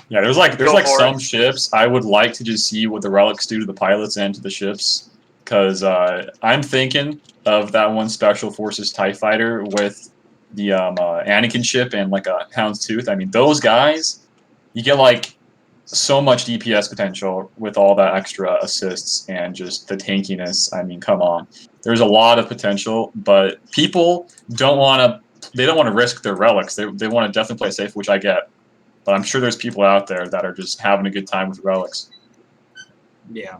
Yeah, there's like some ships I would like to just see what the relics do to the pilots and to the ships, because I'm thinking of that one Special Forces TIE fighter with the Anakin ship and like a Houndstooth. I mean, those guys, you get like so much DPS potential with all that extra assists and just the tankiness. I mean, come on, there's a lot of potential, but people don't want to risk their relics. They want to definitely play safe, which I get. But I'm sure there's people out there that are just having a good time with relics. Yeah.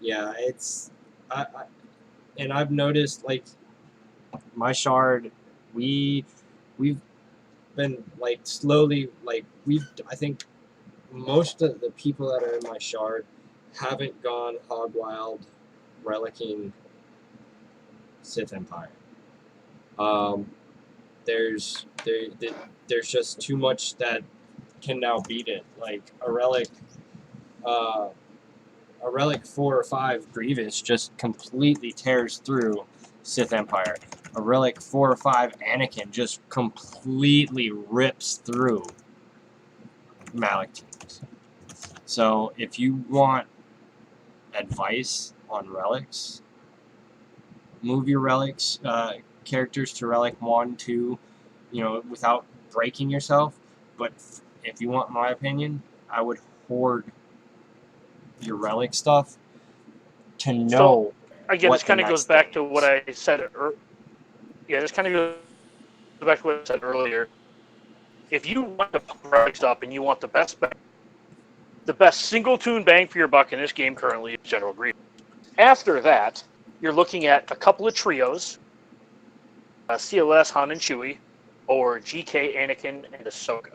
Yeah, it's and I've noticed like my shard, we've been like slowly like I think most of the people that are in my shard haven't gone hog wild relicking Sith Empire. There's just too much that can now beat it. Like a relic 4 or 5 Grievous just completely tears through Sith Empire. A relic 4 or 5 Anakin just completely rips through Malak teams. So if you want advice on relics, move your relics characters to relic 1, 2, without breaking yourself. But if you want my opinion, I would hoard your relic stuff to know. So, again, this kind of goes back to what I said. This kind of goes back to what I said earlier. If you want to pump relics up and you want the best single tune bang for your buck in this game currently is General Grievous. After that, you're looking at a couple of trios, CLS, Han, and Chewie, or GK, Anakin, and Ahsoka.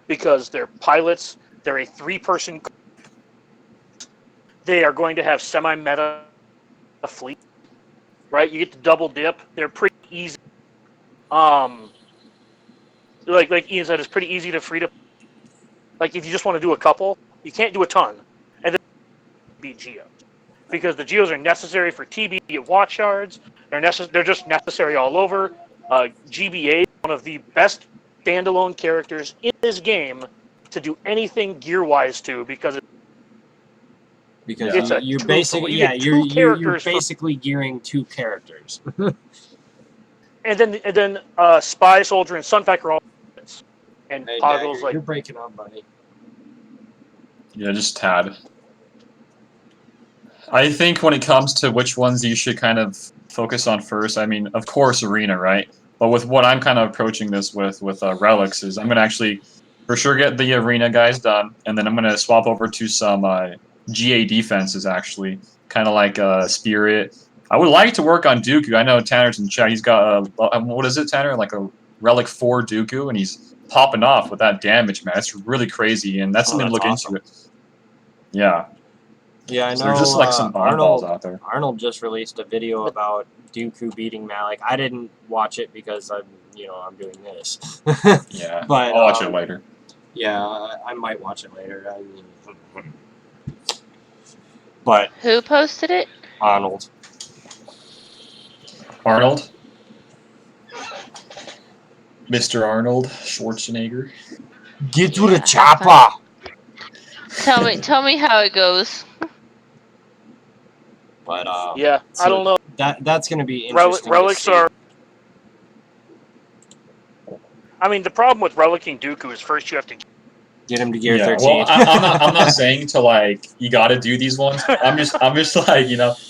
Because they're pilots, they're a 3-person. They are going to have semi-meta fleet, right? You get to double dip. They're pretty easy. Like Ian said, it's pretty easy to free to. Like if you just want to do a couple, you can't do a ton, and then be Geos, because the Geos are necessary for TB at watch yards. They're just necessary all over. GBA, one of the best standalone characters in this game to do anything gear-wise to, because you're basically gearing 2 characters. and then Spy, Soldier, and Sunfac are all and hey, Toggles Dagger, like you're breaking up, buddy. Yeah, just tad. I think when it comes to which ones you should kind of focus on first, I mean, of course, Arena, right? But with what I'm kind of approaching this with relics is I'm going to actually for sure get the Arena guys done, and then I'm going to swap over to some GA defenses, actually, kind of like Spirit. I would like to work on Dooku. I know Tanner's in chat. He's got what is it, Tanner? Like a Relic 4 Dooku, and he's popping off with that damage, man. It's really crazy, and that's something to look into. It. Yeah. Yeah, I know. So there's just like some balls out there. Arnold just released a video about Dooku beating Malak. I didn't watch it because I'm doing this. Yeah, but I'll watch it later. Yeah, I might watch it later. But Who posted it? Arnold. Mr. Arnold Schwarzenegger. Get to the chopper. Tell me how it goes. But I don't know. That's going to be interesting. Relics to see. are. I mean, the problem with relicking Dooku is first you have to. Get him to gear Yeah, 13. well, I'm not saying to like you got to do these ones. I'm just like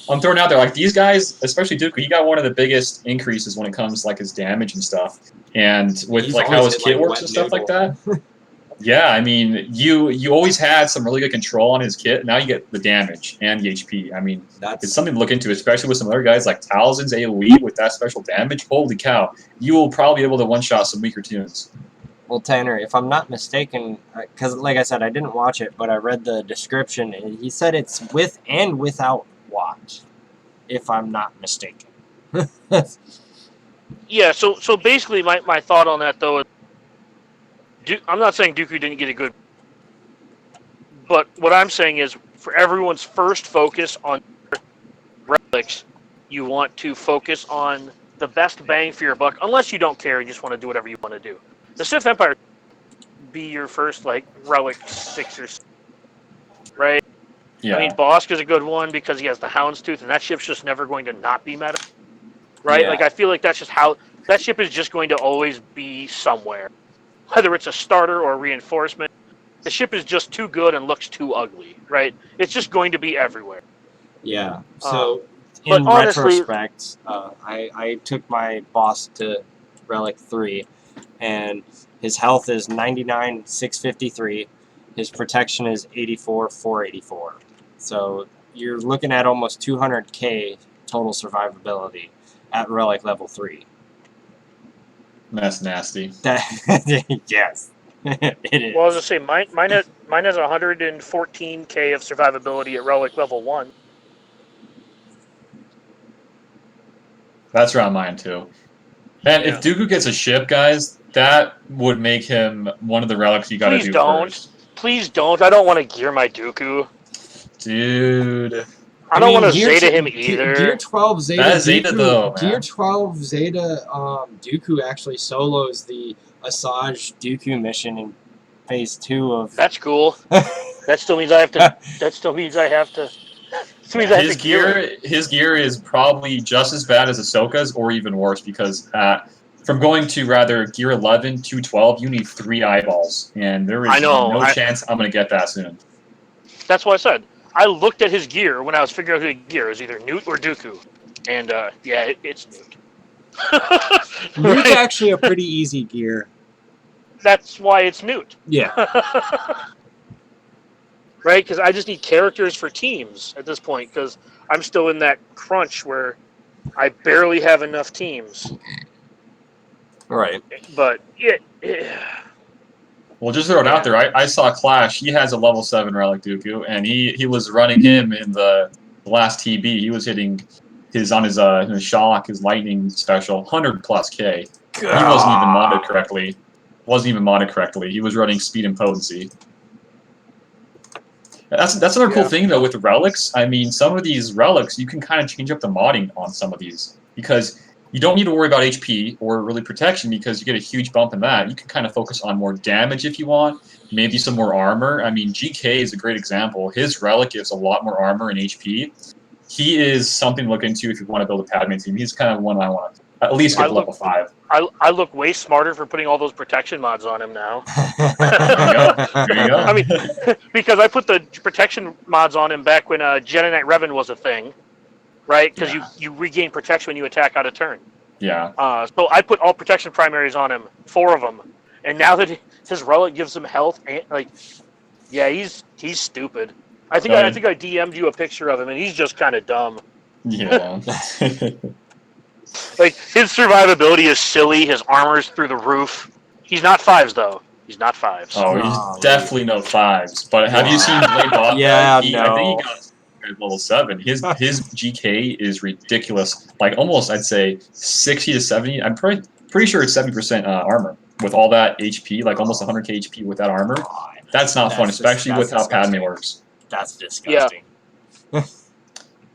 I'm throwing out there like these guys, especially Dooku. He got one of the biggest increases when it comes to, like his damage and stuff, and with He's like how always his hit, kit like, works wet and stuff like noodle. that. Yeah, I mean, you always had some really good control on his kit. Now you get the damage and the HP. I mean, That's it's something to look into, especially with some other guys like Talzin's AoE with that special damage. Holy cow! You will probably be able to one-shot some weaker tunes. Well, Tanner, if I'm not mistaken, because like I said, I didn't watch it, but I read the description, and he said it's with and without watch, if I'm not mistaken. Yeah, so basically my thought on that, though, is I'm not saying Dooku didn't get a good... But what I'm saying is, for everyone's first focus on relics, you want to focus on the best bang for your buck, unless you don't care, you just want to do whatever you want to do. The Sith Empire be your first, like, relic 6 or 7, right? Yeah. I mean, Bosk is a good one because he has the Houndstooth, and that ship's just never going to not be meta, right? Yeah. Like, I feel like that's just how... That ship is just going to always be somewhere. Whether it's a starter or a reinforcement, the ship is just too good and looks too ugly, right? It's just going to be everywhere. Yeah. So, but in honestly- retrospect, I took my boss to Relic 3, and his health is 99,653. His protection is 84,484. So you're looking at almost 200k total survivability at Relic level 3. That's nasty. That yes, it is. Well, I was going to say, mine has 114k of survivability at Relic level 1. That's around mine too. And Yeah. if Dooku gets a ship, guys, that would make him one of the relics you got to Please do don't. first. Please don't. I don't want to gear my Dooku. Dude. I don't want to Gear Zeta t- him Ge- either. Gear 12 Zeta. That is Zeta Dooku, though, man. Gear 12 Zeta. Dooku actually solos the Asajj Dooku mission in Phase 2 of. That's cool. That still means I have to. That still means I have to. Means I have His to gear gear, his gear is probably just as bad as Ahsoka's, or even worse, because from going to rather gear 11 to 12, you need 3 eyeballs, and there is I know, no chance I'm gonna get that soon. That's what I said. I looked at his gear when I was figuring out who to gear. It was either Newt or Dooku. And, yeah, it's Newt. Newt's Right? actually a pretty easy gear. That's why it's Newt. Yeah. Right? Because I just need characters for teams at this point, because I'm still in that crunch where I barely have enough teams. Right. But, yeah. Well, just throw it out there. I saw Clash. He has a level 7 relic Dooku, and he was running him in the last TB. He was hitting his shock, his lightning special, 100 plus K. He wasn't even modded correctly. He was running speed and potency. That's another cool thing though with the relics. I mean, some of these relics you can kind of change up the modding on some of these because you don't need to worry about HP or really protection because you get a huge bump in that. You can kind of focus on more damage if you want, maybe some more armor. I mean, GK is a great example. His relic gives a lot more armor and HP. He is something to look into if you want to build a Padme team. He's kind of one I want to at least get to level 5. I look way smarter for putting all those protection mods on him now. There you go. I mean, because I put the protection mods on him back when Jedi Knight Revan was a thing, right? Because you regain protection when you attack out of turn. Yeah. So I put all protection primaries on him, 4 of them, and now that his relic gives him health, and he's stupid. I think I DM'd you a picture of him, and he's just kind of dumb. Yeah. Like, his survivability is silly. His armor's through the roof. He's not 5s, though. He's not 5s. Oh, he's Oh, definitely no 5s. But have you seen Blade Bob? Yeah, I think he got level 7. His GK is ridiculous. Like almost, I'd say 60 to 70. I'm pretty sure it's 70% armor with all that HP. Like almost 100k HP with that armor. That's not fun, especially with how Padme works. That's disgusting.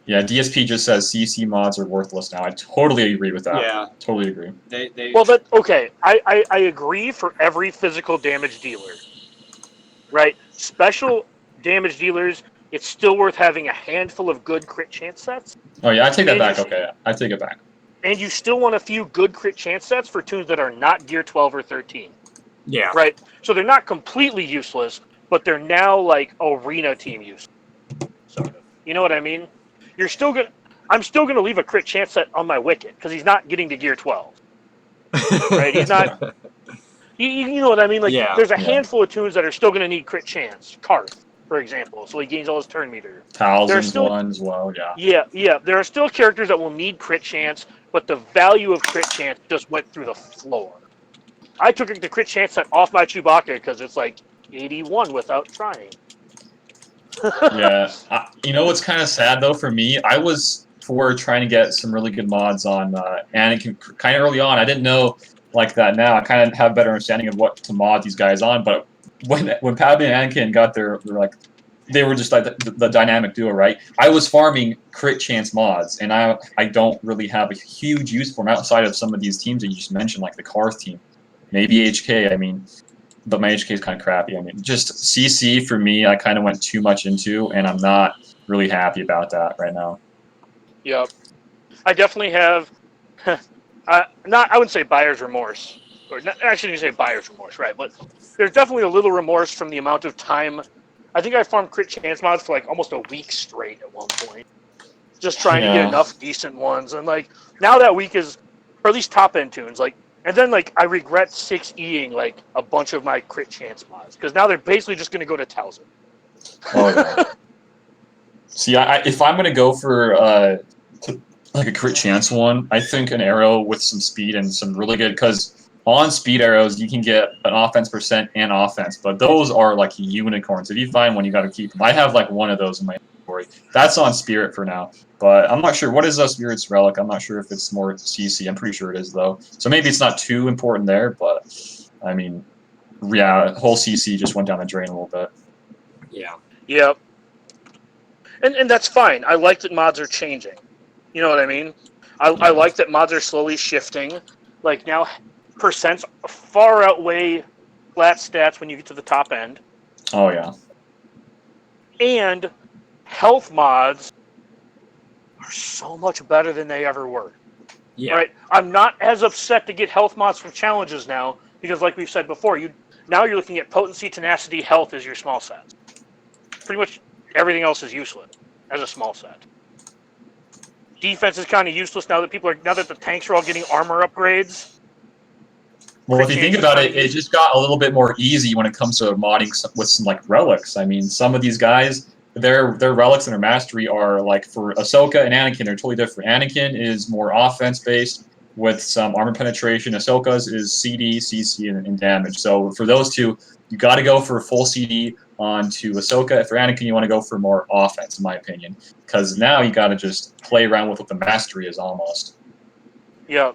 Yeah, DSP just says CC mods are worthless now. I totally agree with that. Yeah. Totally agree. They Well, okay. I agree for every physical damage dealer. Right? Special damage dealers, it's still worth having a handful of good crit chance sets. Oh yeah, I take that And back. you- Okay, I take it back. And you still want a few good crit chance sets for tunes that are not Gear 12 or 13. Yeah. Right? So they're not completely useless, but they're now like arena team use. Sort of. You know what I mean? I'm still gonna leave a crit chance set on my Wicket, because he's not getting to Gear 12. Right? He's not. You know what I mean? Like, Yeah, there's a yeah. handful of tunes that are still going to need crit chance. Karth, for example, so he gains all his turn meter. Thousands still- one as well. Yeah. Yeah. There are still characters that will need crit chance, but the value of crit chance just went through the floor. I took the crit chance set off my Chewbacca because it's like 81 without trying. Yeah. You know what's kind of sad though for me? I was for trying to get some really good mods on Anakin kind of early on. I didn't know like that now. I kind of have a better understanding of what to mod these guys on. But when Padme and Anakin got their like, they were just like the dynamic duo, right? I was farming crit chance mods, and I don't really have a huge use for them outside of some of these teams that you just mentioned, like the Karth team, maybe HK. I mean, but my HK is kind of crappy. I mean, just CC for me, I kind of went too much into, and I'm not really happy about that right now. Yep. I definitely have, I wouldn't say buyer's remorse. Or not, I shouldn't even say buyer's remorse, right? But there's definitely a little remorse from the amount of time. I think I farmed crit chance mods for like almost a week straight at one point. Just trying to Yeah. get enough decent ones. And like, now that week is, or at least top end tunes, like, and then like, I regret 6Eing like a bunch of my crit chance mods. Because now they're basically just going to go to Towson. Oh yeah. See, if I'm gonna go for like a crit chance one, I think an arrow with some speed and some really good, because on speed arrows you can get an offense percent and offense, but those are like unicorns. If you find one, you got to keep them. I have like one of those in my inventory. That's on Spirit for now, but I'm not sure what is a Spirit's relic. I'm not sure if it's more CC. I'm pretty sure it is though, so maybe it's not too important there. But I mean, yeah, whole CC just went down the drain a little bit. Yeah. Yep. And that's fine. I like that mods are changing. You know what I mean? I like that mods are slowly shifting. Like now, percents far outweigh flat stats when you get to the top end. Oh yeah. And health mods are so much better than they ever were. Yeah. Right? I'm not as upset to get health mods from challenges now, because like we've said before, now you're looking at potency, tenacity, health as your small sets. Pretty much everything else is useless as a small set. Defense is kind of useless now that the tanks are all getting armor upgrades. Well, if you think about it, it just got a little bit more easy when it comes to modding with some like relics. I mean, some of these guys, their relics and their mastery are like, for Ahsoka and Anakin, they're totally different. Anakin is more offense based with some armor penetration. Ahsoka's is CD, CC, and damage. So for those two, you got to go for a full CD onto Ahsoka. For Anakin, you want to go for more offense, in my opinion, because now you got to just play around with what the mastery is almost. Yeah.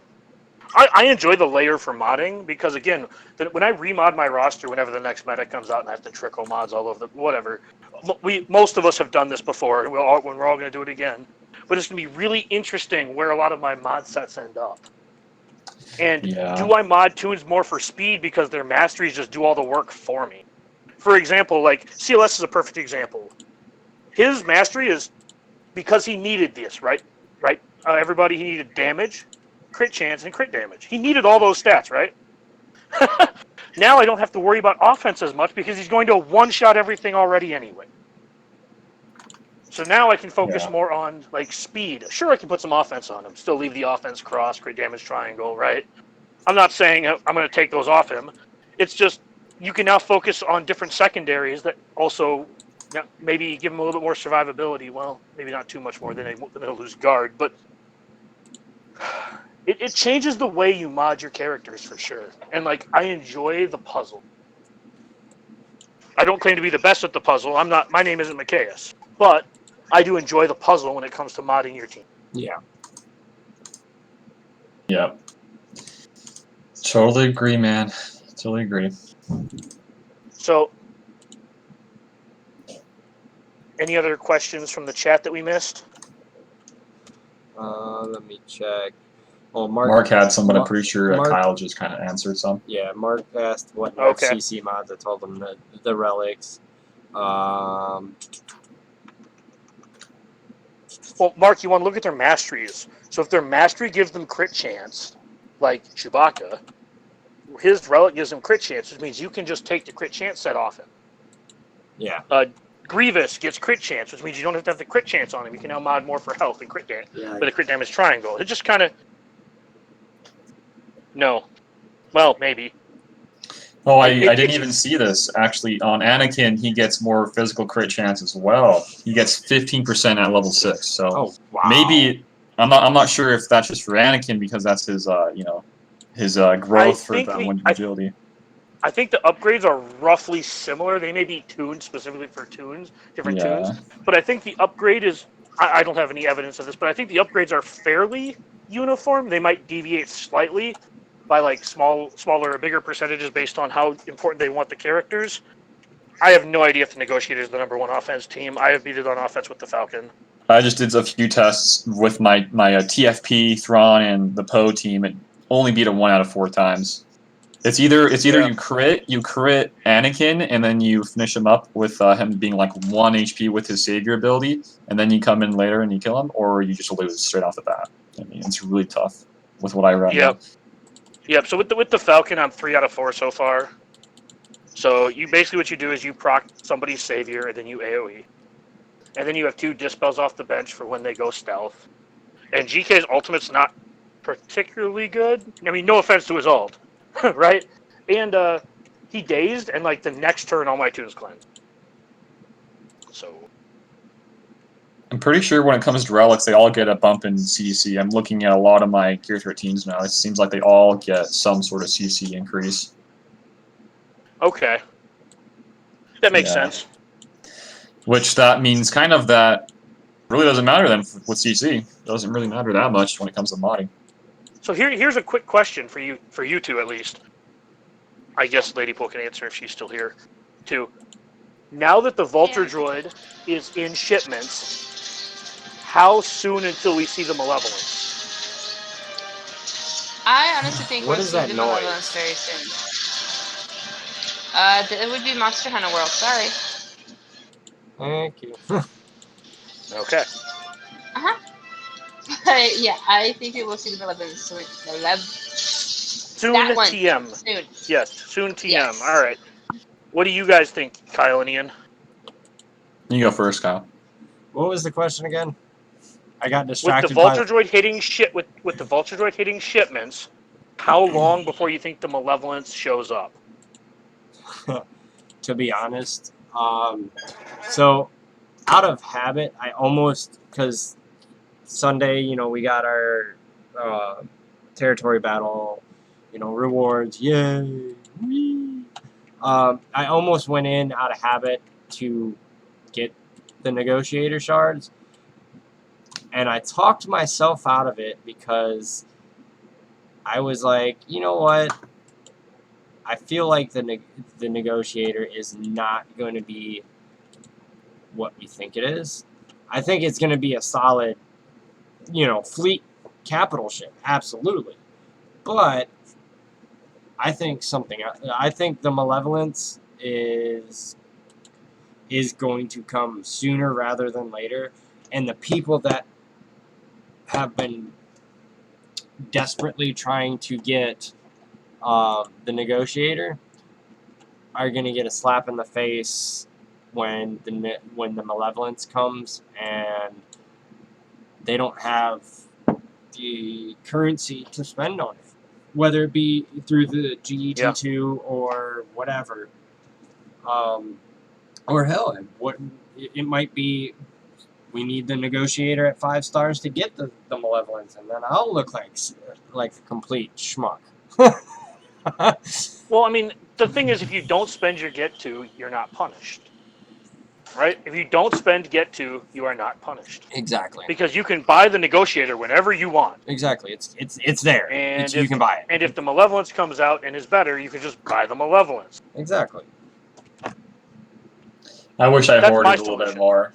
I enjoy the layer for modding, because again, when I remod my roster, whenever the next meta comes out and I have to trickle mods all over whatever, most of us have done this before, and we're all going to do it again. But it's going to be really interesting where a lot of my mod sets end up. And do I mod tunes more for speed because their masteries just do all the work for me? For example, like CLS is a perfect example. His mastery is because he needed this, right? Everybody, he needed damage, crit chance, and crit damage. He needed all those stats, right? Now I don't have to worry about offense as much because he's going to one-shot everything already anyway. So now I can focus more on like speed. Sure, I can put some offense on him. Still leave the offense cross, crit damage triangle, right? I'm not saying I'm going to take those off him. It's just you can now focus on different secondaries that also maybe give him a little bit more survivability. Well, maybe not too much more, then they'll lose guard. But it changes the way you mod your characters for sure. And like, I enjoy the puzzle. I don't claim to be the best at the puzzle. I'm not. My name isn't Macias, but I do enjoy the puzzle when it comes to modding your team. Yeah. Yep. Totally agree, man. Totally agree. So, any other questions from the chat that we missed? Let me check. Well, Mark had some, but I'm pretty sure Mark- Kyle just kind of answered some. Yeah, Mark asked what Okay. CC mods. I told him the relics. Well, Mark, you want to look at their masteries. So if their mastery gives them crit chance, like Chewbacca, his relic gives him crit chance, which means you can just take the crit chance set off him. Yeah. Grievous gets crit chance, which means you don't have to have the crit chance on him. You can now mod more for health and crit damage, Yeah. with a crit damage triangle. It just kind of... No. Well, maybe. Oh, I It- didn't it's- even see this. Actually, on Anakin, he gets more physical crit chance as well. He gets 15% at level 6. So Oh wow. maybe I'm not sure if that's just for Anakin because that's his his growth for think that the- one I- agility. I think the upgrades are roughly similar. They may be tuned specifically for different Yeah. tunes. But I think the upgrade is... I don't have any evidence of this, but I think the upgrades are fairly uniform. They might deviate slightly by like smaller or bigger percentages based on how important they want the characters. I have no idea if the Negotiator is the number one offense team. I have beat it on offense with the Falcon. I just did a few tests with my TFP, Thrawn, and the Poe team. It only beat it 1 out of 4 times. It's either Yeah. you crit Anakin, and then you finish him up with him being like 1 HP with his Savior ability, and then you come in later and you kill him, or you just lose straight off the bat. I mean, it's really tough with what I read. Yep. Yep. So with the Falcon, I'm 3 out of 4 so far. So you basically what you do is you proc somebody's Savior, and then you AOE, and then you have 2 dispels off the bench for when they go stealth. And GK's ultimate's not particularly good. I mean, no offense to his ult, right? And he dazed, and like the next turn, all my tunes cleanse. So I'm pretty sure when it comes to relics, they all get a bump in CC. I'm looking at a lot of my Gear 13s now. It seems like they all get some sort of CC increase. okay, that makes Yeah. sense. Which that means kind of that really doesn't matter then with CC. It doesn't really matter that much when it comes to modding. So here's a quick question for you two at least. I guess Lady Pool can answer if she's still here, too. Now that the Vulture Yeah. Droid is in shipments, how soon until we see the Malevolence? I honestly think What we'll is see that the noise? Malevolence very soon. It would be Monster Hunter World. Sorry. Thank you. Okay. But yeah, I think we will see the Malevolence soon. Soon That one. TM. Soon. Yes, soon TM. Yes. All right. What do you guys think, Kyle and Ian? You go first, Kyle. What was the question again? I got With the distracted Vulture by. Droid hitting with the Vulture Droid hitting shipments, how long before you think the Malevolence shows up? To be honest, so out of habit, I almost because Sunday, we got our territory battle, rewards, yay! Whee! I almost went in out of habit to get the negotiator shards, and I talked myself out of it because I was like, you know what? I feel like the negotiator is not going to be what we think it is. I think it's going to be a solid, fleet capital ship, absolutely. But I think I think the Malevolence is going to come sooner rather than later, and the people that have been desperately trying to get the negotiator are going to get a slap in the face when the Malevolence comes, and they don't have the currency to spend on it, whether it be through the GET2 or whatever, or hell, it might be. We need the negotiator at 5 stars to get the Malevolence, and then I'll look like a complete schmuck. Well, I mean, the thing is, if you don't spend your get to, you're not punished. Right? If you don't spend get to, you are not punished. Exactly. Because you can buy the negotiator whenever you want. Exactly. It's there. And You can buy it. And if the Malevolence comes out and is better, you can just buy the Malevolence. Exactly. I wish I That's my hoarded a little bit solution. more.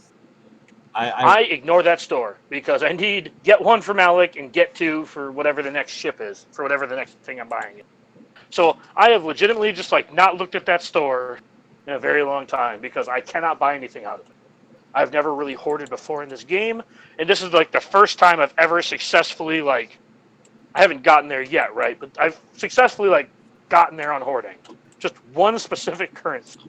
I ignore that store because I need get 1 for Malik and get 2 for whatever the next ship is, for whatever the next thing I'm buying. So I have legitimately just not looked at that store in a very long time because I cannot buy anything out of it. I've never really hoarded before in this game, and this is like the first time I've ever successfully I haven't gotten there yet, right? But I've successfully gotten there on hoarding. Just one specific currency.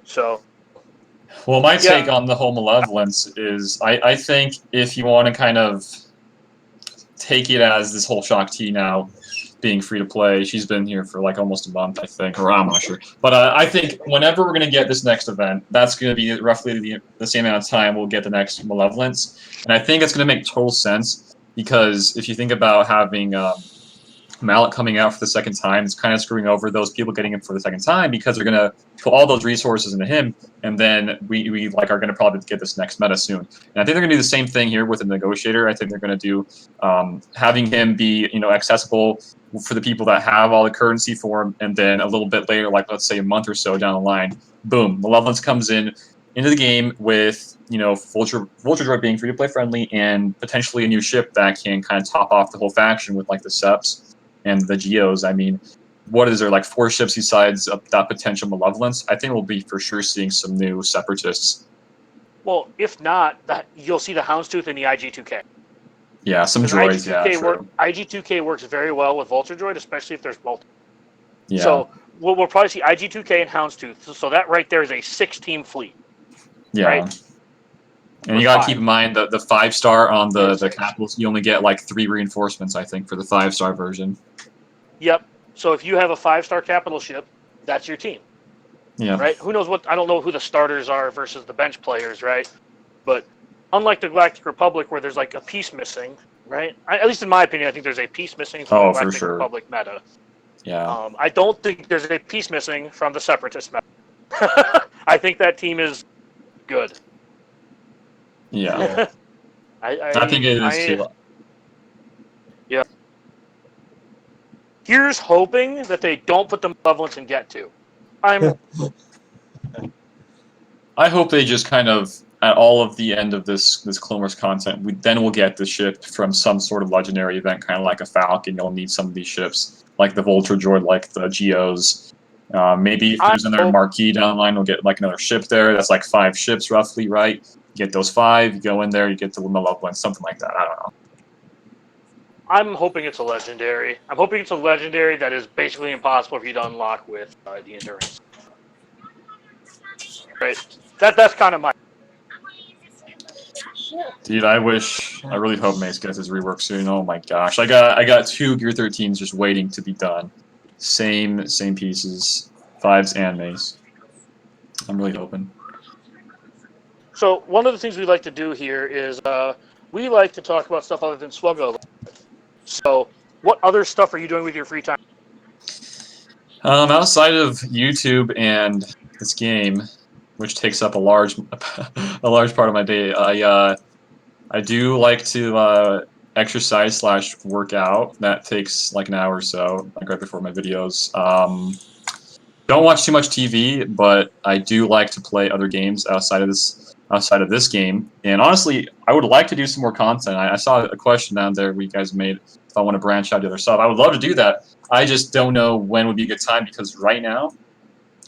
So Well, my take Yeah. on the whole malevolence is I think if you want to kind of take it as this whole Shock T now being free to play, she's been here for like almost a month, I think, or I'm not sure. But I think whenever we're going to get this next event, that's going to be roughly the same amount of time we'll get the next malevolence. And I think it's going to make total sense because if you think about having Mallet coming out for the second time, it's kind of screwing over those people getting him for the second time because they're going to put all those resources into him, and then we are going to probably get this next meta soon. And I think they're going to do the same thing here with the Negotiator. I think they're going to do having him be accessible for the people that have all the currency for him, and then a little bit later, like let's say a month or so down the line, boom, Malevolence comes into the game with Vulture Droid being free to play friendly and potentially a new ship that can kind of top off the whole faction with like the Seps and the Geos. I mean, what is there, like 4 ships besides that potential Malevolence? I think we'll be for sure seeing some new Separatists. Well, if not, you'll see the Houndstooth in the IG2K. Yeah, some droids, yeah, true. IG2K works very well with Vulture Droid, especially if there's multiple. Yeah. So we'll probably see IG2K and Houndstooth. So that right there is a 6-team fleet. Yeah. Right? And you got to keep in mind the 5-star on the Capitals, you only get like 3 reinforcements, I think, for the 5-star version. Yep. So if you have a 5-star capital ship, that's your team. Yeah. Right? Who knows I don't know who the starters are versus the bench players, right? But unlike the Galactic Republic where there's like a piece missing, right? At least in my opinion, I think there's a piece missing from the Galactic Republic meta. Yeah. I don't think there's a piece missing from the Separatist meta. I think that team is good. Yeah. I think it is too. Yeah. Here's hoping that they don't put the Malevolence in Get To. I hope they just kind of, at all of the end of this Clone Wars content, we'll get the ship from some sort of legendary event, kind of like a Falcon. You'll need some of these ships, like the Vulture Droid, like the Geos. Maybe if there's another Marquee down the line, we'll get like another ship there. That's like 5 ships roughly, right? You get those 5, you go in there, you get the Malevolence, something like that. I don't know. I'm hoping it's a legendary. I'm hoping it's a legendary that is basically impossible for you to unlock with the Endurance. Right? That's kind of my... Dude, I really hope Mace gets his rework soon. Oh my gosh. I got 2 Gear 13s just waiting to be done. Same pieces. 5s and Mace. I'm really hoping. So one of the things we like to do here is we like to talk about stuff other than Swuggo. So what other stuff are you doing with your free time? Outside of YouTube and this game, which takes up a large part of my day, I do like to exercise / work out. That takes like an hour or so, like right before my videos. Don't watch too much TV, but I do like to play other games outside of this game. And honestly, I would like to do some more content. I saw a question down there where you guys made if I want to branch out to other stuff. I would love to do that. I just don't know when would be a good time because right now,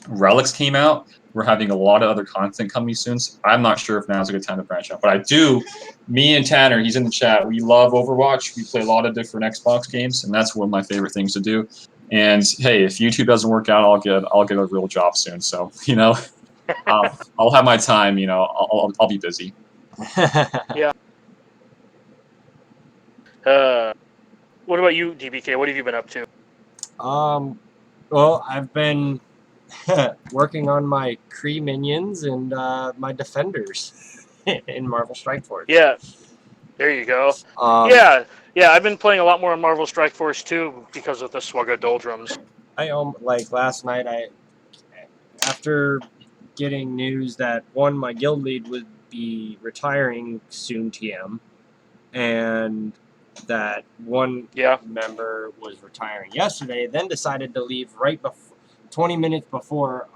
Relics came out. We're having a lot of other content coming soon. So I'm not sure if now's a good time to branch out. But I do, me and Tanner, he's in the chat, we love Overwatch. We play a lot of different Xbox games, and that's one of my favorite things to do. And hey, if YouTube doesn't work out, I'll get a real job soon. So, I'll have my time, I'll be busy. Yeah. What about you, DBK? What have you been up to? Well, I've been working on my Kree minions and my defenders in Marvel Strike Force. Yeah, there you go. Yeah, I've been playing a lot more on Marvel Strike Force too because of the Swugga Doldrums. Like last night, after getting news that my guild lead would be retiring soon, TM, and that one member was retiring yesterday, then decided to leave right before 20 minutes before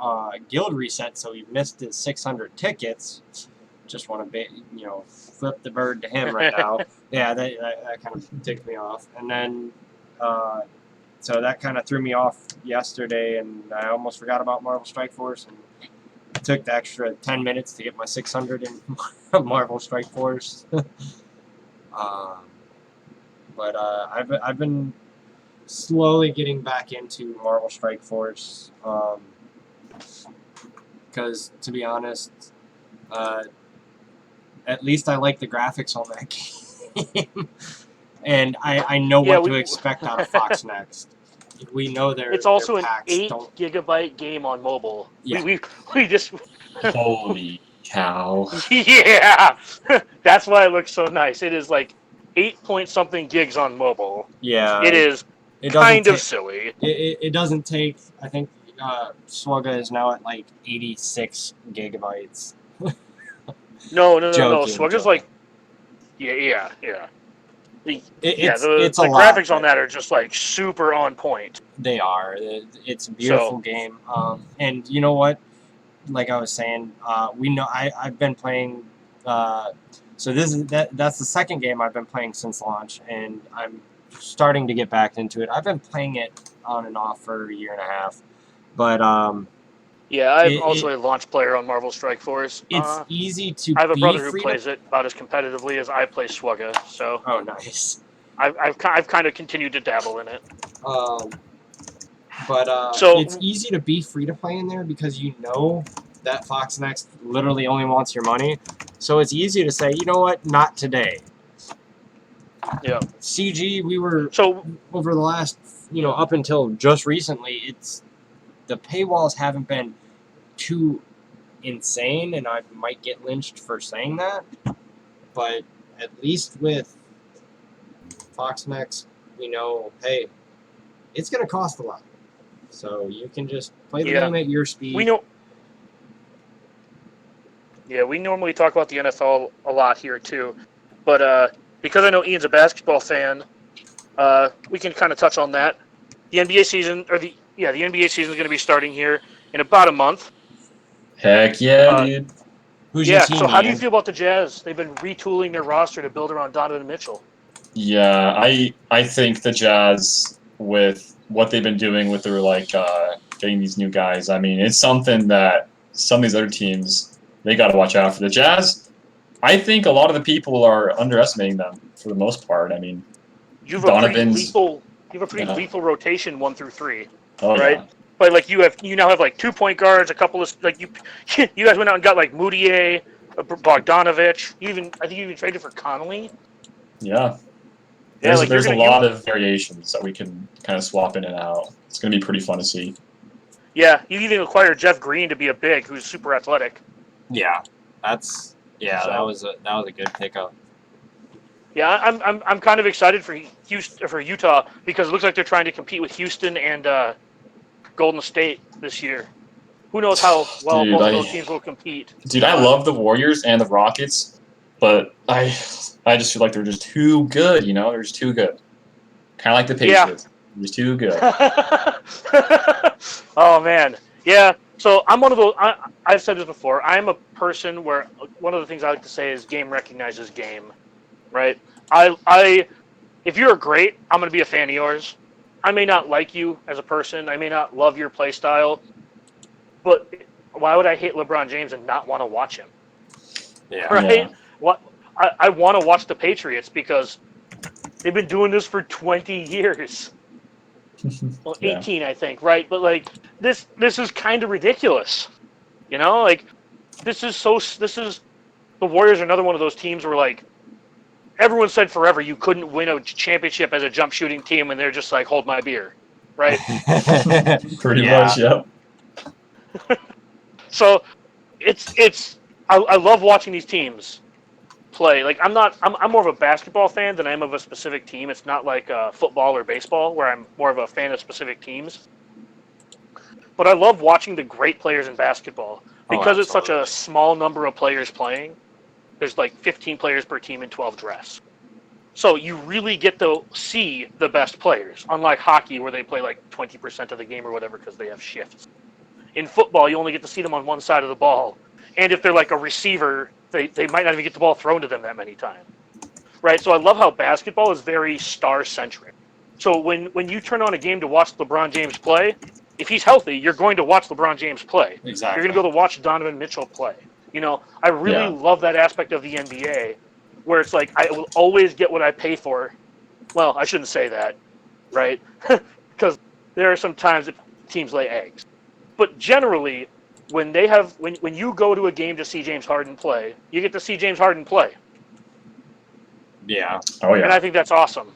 guild reset, so he missed his 600 tickets. Just want to flip the bird to him right now. Yeah, that kind of ticked me off. And then so that kind of threw me off yesterday, and I almost forgot about Marvel Strike Force. And I took the extra 10 minutes to get my 600 in Marvel Strike Force. But I've been slowly getting back into Marvel Strike Force because, to be honest, at least I like the graphics on that game, and I know Yeah, what to expect out of Fox Next. We know It's also their an packs 8 don't. gigabyte game on mobile. Yeah. We just Holy cow. yeah. That's why it looks so nice. It is like 8 point something gigs on mobile. Yeah, It is it doesn't kind of ta- silly. it doesn't take. I think Swugga is now at like 86 gigabytes. No. Joking, Swugger's joking. like yeah. The It's the a lot, graphics on but that are just like super on point. They are. It's a beautiful game. And you know what? Like I was saying, we know I've been playing. So that's the second game I've been playing since launch, and I'm starting to get back into it. I've been playing it on and off for a year and a half, but Yeah, I'm also a launch player on Marvel Strike Force. it's easy to. I have a be brother who free plays it about as competitively as I play Swugga, so Oh, nice. I've kind of continued to dabble in it. But So- it's easy to be free to play in there because you know that Fox Next literally only wants your money. So it's easy to say, you know what, not today. Yeah. CG, we were So over the last, up until just recently, it's the paywalls haven't been too insane, and I might get lynched for saying that. But at least with Fox Next, we know, hey, it's going to cost a lot. So you can just play the game at your speed. we know. Yeah, we normally talk about the NFL a lot here too, but because I know Ian's a basketball fan, we can kind of touch on that. The NBA season, the NBA season is going to be starting here in about a month. Heck yeah, dude. Who's your team, So how do you Ian? feel about the Jazz? They've been retooling their roster to build around Donovan Mitchell. Yeah, I think the Jazz, with what they've been doing with their getting these new guys, I mean, it's something that some of these other teams, they got to watch out for. The Jazz, I think a lot of the people are underestimating them for the most part. I mean, You have a pretty Donovan's- lethal rotation 1 through 3, oh right? yeah. But you now have like 2 point guards, a couple of you guys went out and got like Moutier, Bogdanovich. I think you even traded for Connolly. Yeah. Yeah, There's a lot of variations that we can kind of swap in and out. It's going to be pretty fun to see. Yeah, you even acquired Jeff Green to be a big who's super athletic. Yeah, So- that was a good pickup. Yeah, I'm kind of excited for Utah because it looks like they're trying to compete with Houston and Golden State this year. Who knows how well Dude, both of those teams will compete? Dude, I love the Warriors and the Rockets, but I just feel like they're just too good, They're just too good. Kind of like the Yeah. Patriots. They're just too good. Oh man, yeah. So I'm one of those. I've said this before. I'm a person where one of the things I like to say is game recognizes game, right? If you're great, I'm gonna be a fan of yours. I may not like you as a person. I may not love your play style, but why would I hate LeBron James and not want to watch him? Yeah. Right? What I want to watch the Patriots because they've been doing this for 20 years. Well, Yeah. 18, I think, right? But this is kind of ridiculous. This is the Warriors are another one of those teams where everyone said forever you couldn't win a championship as a jump shooting team, and they're just like, hold my beer, right? Pretty Yeah. much, yep. So I love watching these teams play. I'm more of a basketball fan than I am of a specific team. It's not like football or baseball where I'm more of a fan of specific teams. But I love watching the great players in basketball because it's such a absolutely. small number of players playing. There's 15 players per team in 12 drafts. So you really get to see the best players, unlike hockey where they play 20% of the game or whatever because they have shifts. In football, you only get to see them on one side of the ball. And if they're a receiver, they might not even get the ball thrown to them that many times. Right? So I love how basketball is very star-centric. So when you turn on a game to watch LeBron James play, if he's healthy, you're going to watch LeBron James play. Exactly. You're going to go to watch Donovan Mitchell play. You know, I really love that aspect of the NBA, where it's like I will always get what I pay for. Well, I shouldn't say that, right? Because there are some times that teams lay eggs. But generally, when you go to a game to see James Harden play, you get to see James Harden play. Yeah. Oh yeah. And I think that's awesome.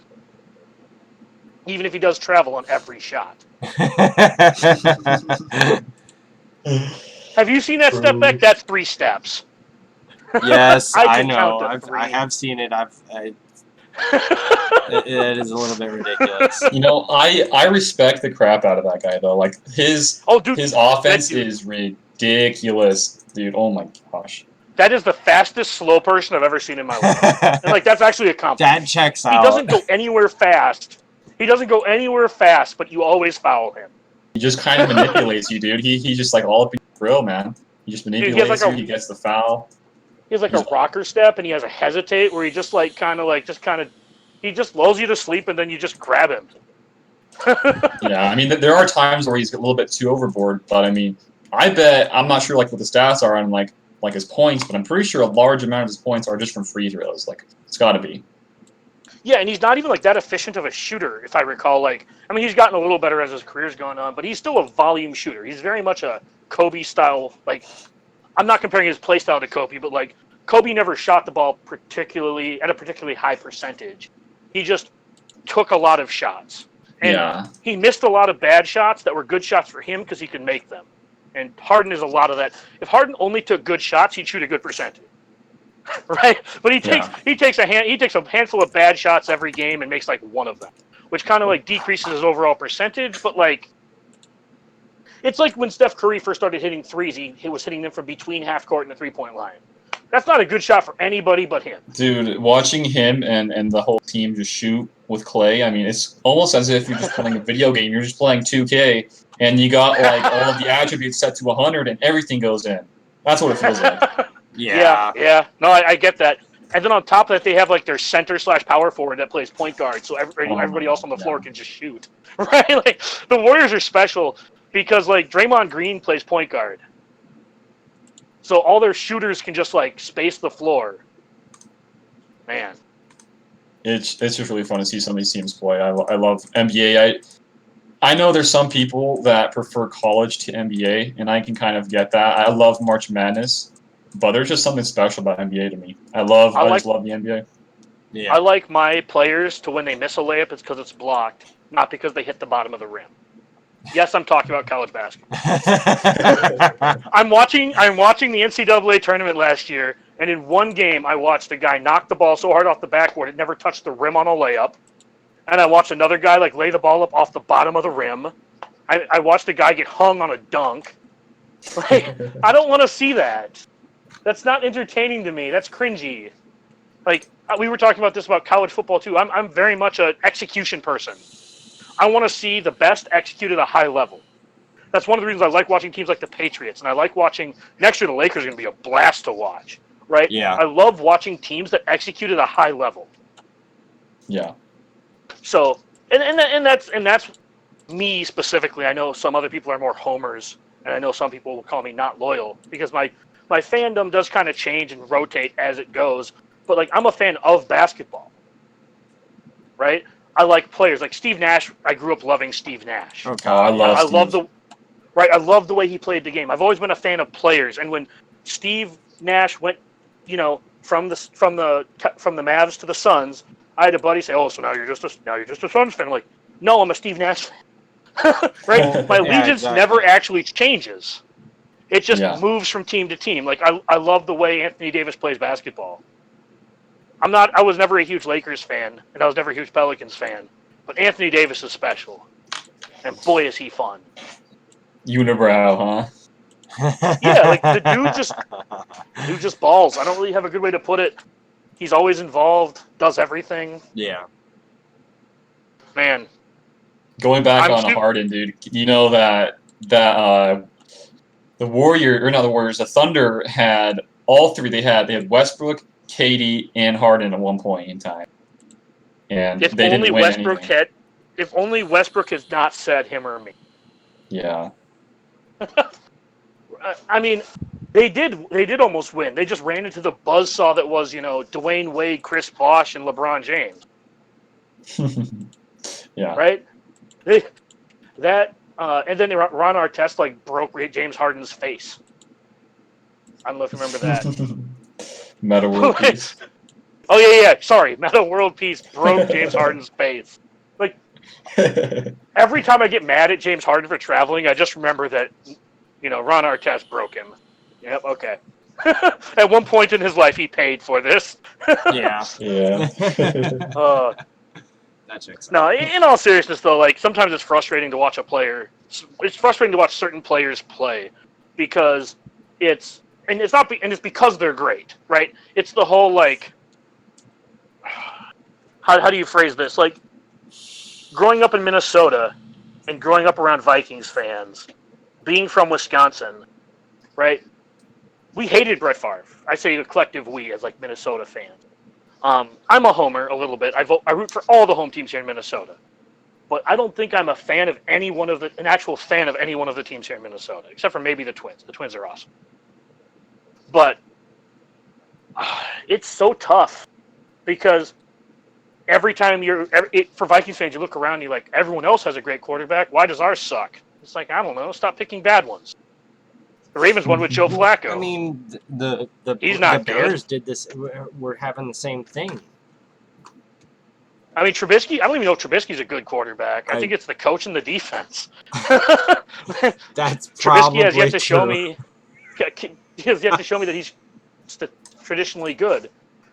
Even if he does travel on every shot. Have you seen that step back? That's 3 steps. Yes, I I can count know. to 3. I have seen it. It is a little bit ridiculous. You know, I respect the crap out of that guy though. Like his offense is ridiculous, dude. Oh my gosh. That is the fastest slow person I've ever seen in my life. And like that's actually a compliment. That checks out. He doesn't go anywhere fast. But you always foul him. He just kind of manipulates you, dude. He just like all up in your grill, man. He just manipulates you. He gets the foul. He has like a rocker step, and he has a hesitate where he just like he just lulls you to sleep, and then you just grab him. Yeah, I mean there are times where he's a little bit too overboard, but I mean I bet I'm not sure like what the stats are on like his points, but I'm pretty sure a large amount of his points are just from free throws. Like it's got to be. Yeah, and he's not even like that efficient of a shooter, if I recall. Like, I mean, he's gotten a little better as his career's gone on, but he's still a volume shooter. He's very much a Kobe style. Like, I'm not comparing his play style to Kobe, but like Kobe never shot the ball particularly at a particularly high percentage. He just took a lot of shots, and he missed a lot of bad shots that were good shots for him because he could make them. And Harden is a lot of that. If Harden only took good shots, he'd shoot a good percentage. Right, but he takes a handful of bad shots every game and makes like one of them, which kind of like decreases his overall percentage. But like, it's like when Steph Curry first started hitting threes, he was hitting them from between half court and the 3-point line. That's not a good shot for anybody but him. Dude, watching him and the whole team just shoot with Clay, I mean, it's almost as if you're just playing a video game. You're just playing 2K, and you got like all of the attributes set to 100, and everything goes in. That's what it feels like. Yeah. No, I get that. And then on top of that, they have like their center/power forward that plays point guard, so everybody else on the floor can just shoot. Right? Like the Warriors are special because like Draymond Green plays point guard, so all their shooters can just like space the floor. Man, it's just really fun to see some of these teams play. I love NBA. I know there's some people that prefer college to NBA, and I can kind of get that. I love March Madness. But there's just something special about NBA to me. I just love the NBA. Yeah. I like my players to when they miss a layup, it's because it's blocked, not because they hit the bottom of the rim. Yes, I'm talking about college basketball. I'm watching the NCAA tournament last year, and in one game I watched a guy knock the ball so hard off the backboard it never touched the rim on a layup. And I watched another guy like lay the ball up off the bottom of the rim. I watched a guy get hung on a dunk. Like, I don't want to see that. That's not entertaining to me. That's cringy. Like, we were talking about this about college football, too. I'm very much an execution person. I want to see the best executed at a high level. That's one of the reasons I like watching teams like the Patriots, and I like watching – next year the Lakers are going to be a blast to watch, right? Yeah. I love watching teams that execute at a high level. Yeah. So, and that's me specifically. I know some other people are more homers, and I know some people will call me not loyal because my fandom does kind of change and rotate as it goes. But, like, I'm a fan of basketball, right? I like players. Like Steve Nash, I grew up loving Steve Nash. Okay. I love the way he played the game. I've always been a fan of players. And when Steve Nash went, from the Mavs to the Suns, I had a buddy say, "Oh, so now you're just a Suns fan." I'm like, no, I'm a Steve Nash fan. Right? My allegiance never actually changes. It just moves from team to team. Like I love the way Anthony Davis plays basketball. I was never a huge Lakers fan, and I was never a huge Pelicans fan. But Anthony Davis is special. And boy is he fun. Unibrow, huh? Yeah, like the dude just balls. I don't really have a good way to put it. He's always involved, does everything. Yeah. Man. Going back on Harden, dude, you know that the Thunder had all three. They had Westbrook, KD, and Harden at one point in time. And if they only didn't win Westbrook anything. had if only Westbrook has not said him or me. Yeah. I mean, they did almost win. They just ran into the buzzsaw that was, Dwayne Wade, Chris Bosh, and LeBron James. Yeah. Right? And then Ron Artest broke James Harden's face. I don't know if you remember that. Meta World Peace. Oh yeah. Sorry, Meta World Peace broke James Harden's face. Every time I get mad at James Harden for traveling, I just remember that, Ron Artest broke him. Yep. Okay. At one point in his life, he paid for this. Yeah. Yeah. That checks out. No, in all seriousness, though, sometimes it's frustrating to watch a player. It's frustrating to watch certain players play because it's because they're great, right? It's the whole how do you phrase this? Growing up in Minnesota and growing up around Vikings fans, being from Wisconsin, right? We hated Brett Favre. I say the collective we as Minnesota fans. I'm a homer a little bit. I root for all the home teams here in Minnesota, but I don't think I'm a fan of an actual fan of any one of the teams here in Minnesota, except for maybe the Twins. The Twins are awesome, but it's so tough because every time for Vikings fans, you look around, and you're like, everyone else has a great quarterback. Why does ours suck? It's I don't know. Stop picking bad ones. The Ravens won with Joe Flacco. I mean, the He's not Bears did this. We're having the same thing. I mean, Trubisky, I don't even know if Trubisky's a good quarterback. I think it's the coach and the defense. That's probably Trubisky has yet to true. show me. He has yet to show me that he's traditionally good.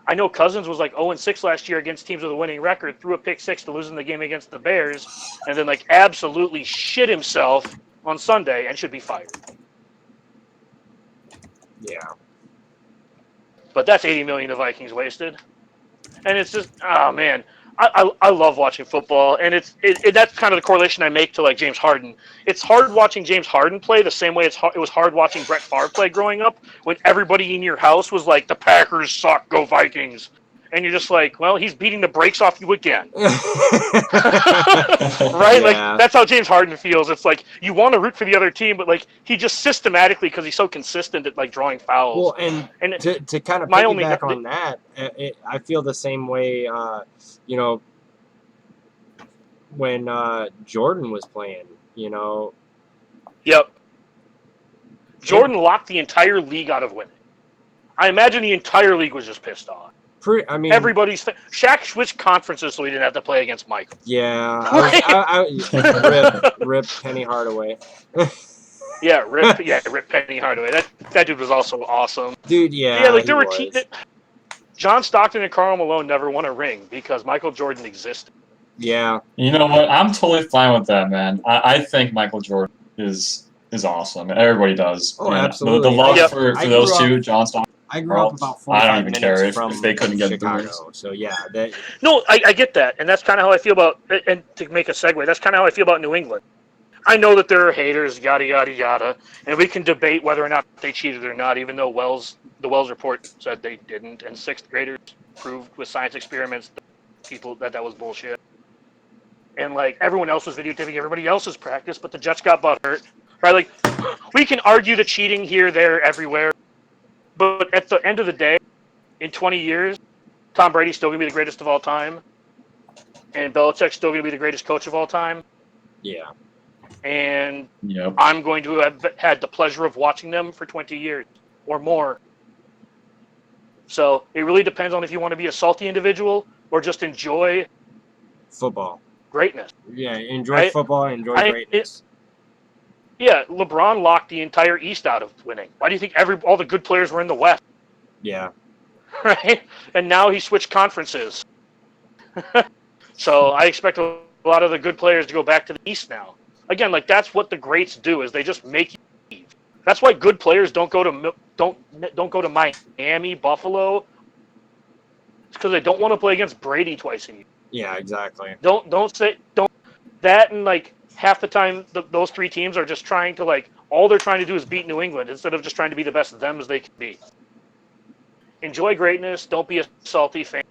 I know Cousins was 0-6 last year against teams with a winning record, threw a pick six to lose in the game against the Bears, and then absolutely shit himself on Sunday and should be fired. Yeah. But that's $80 million the Vikings wasted, and it's just man. I love watching football, and that's kind of the correlation I make to James Harden. It's hard watching James Harden play the same way it was hard watching Brett Favre play growing up, when everybody in your house was the Packers suck, go Vikings, and you're just well, he's beating the brakes off you again, right? Yeah. That's how James Harden feels. It's you want to root for the other team, but he just systematically, because he's so consistent at drawing fouls. Well, and to kind of my only- piggyback on that, I feel the same way. When Jordan was playing, Yep. Jordan locked the entire league out of winning. I imagine the entire league was just pissed off. I mean, Shaq switched conferences so he didn't have to play against Michael. Yeah. Rip Penny Hardaway. Rip Penny Hardaway. That dude was also awesome. Dude, yeah. There were teams that John Stockton and Karl Malone never won a ring because Michael Jordan existed. Yeah. You know what? I'm totally fine with that, man. I think Michael Jordan is awesome. Everybody does. Oh, And absolutely. The love Yep. for I those grew two, John Stockton. I grew up about 45 I don't even care minutes if from they couldn't get the Chicago, rings. so yeah. No, I get that, and that's kind of how I feel about. And to make a segue, that's kind of how I feel about New England. I know that there are haters, yada yada yada, and we can debate whether or not they cheated or not. Even though the Wells report said they didn't, and sixth graders proved with science experiments that was bullshit. And everyone else was videotaping everybody else's practice, but the Jets got butthurt. Right? We can argue the cheating here, there, everywhere, but at the end of the day, in 20 years, Tom Brady's still gonna be the greatest of all time, and Belichick's still gonna be the greatest coach of all time. Yeah. And Yep. I'm going to have had the pleasure of watching them for 20 years or more. So it really depends on if you want to be a salty individual or just enjoy Football. greatness. Yeah, enjoy Right? football, enjoy I- greatness. Yeah, LeBron locked the entire East out of winning. Why do you think all the good players were in the West? Yeah. Right? And now he switched conferences. So I expect a lot of the good players to go back to the East now. Again, that's what the greats do, is they just make you leave. That's why good players don't go to Miami, Buffalo. It's because they don't want to play against Brady twice a year. Yeah, exactly. Don't that, and half the time those three teams are just trying to all they're trying to do is beat New England instead of just trying to be the best of them as they can be. Enjoy greatness. Don't be a salty fan.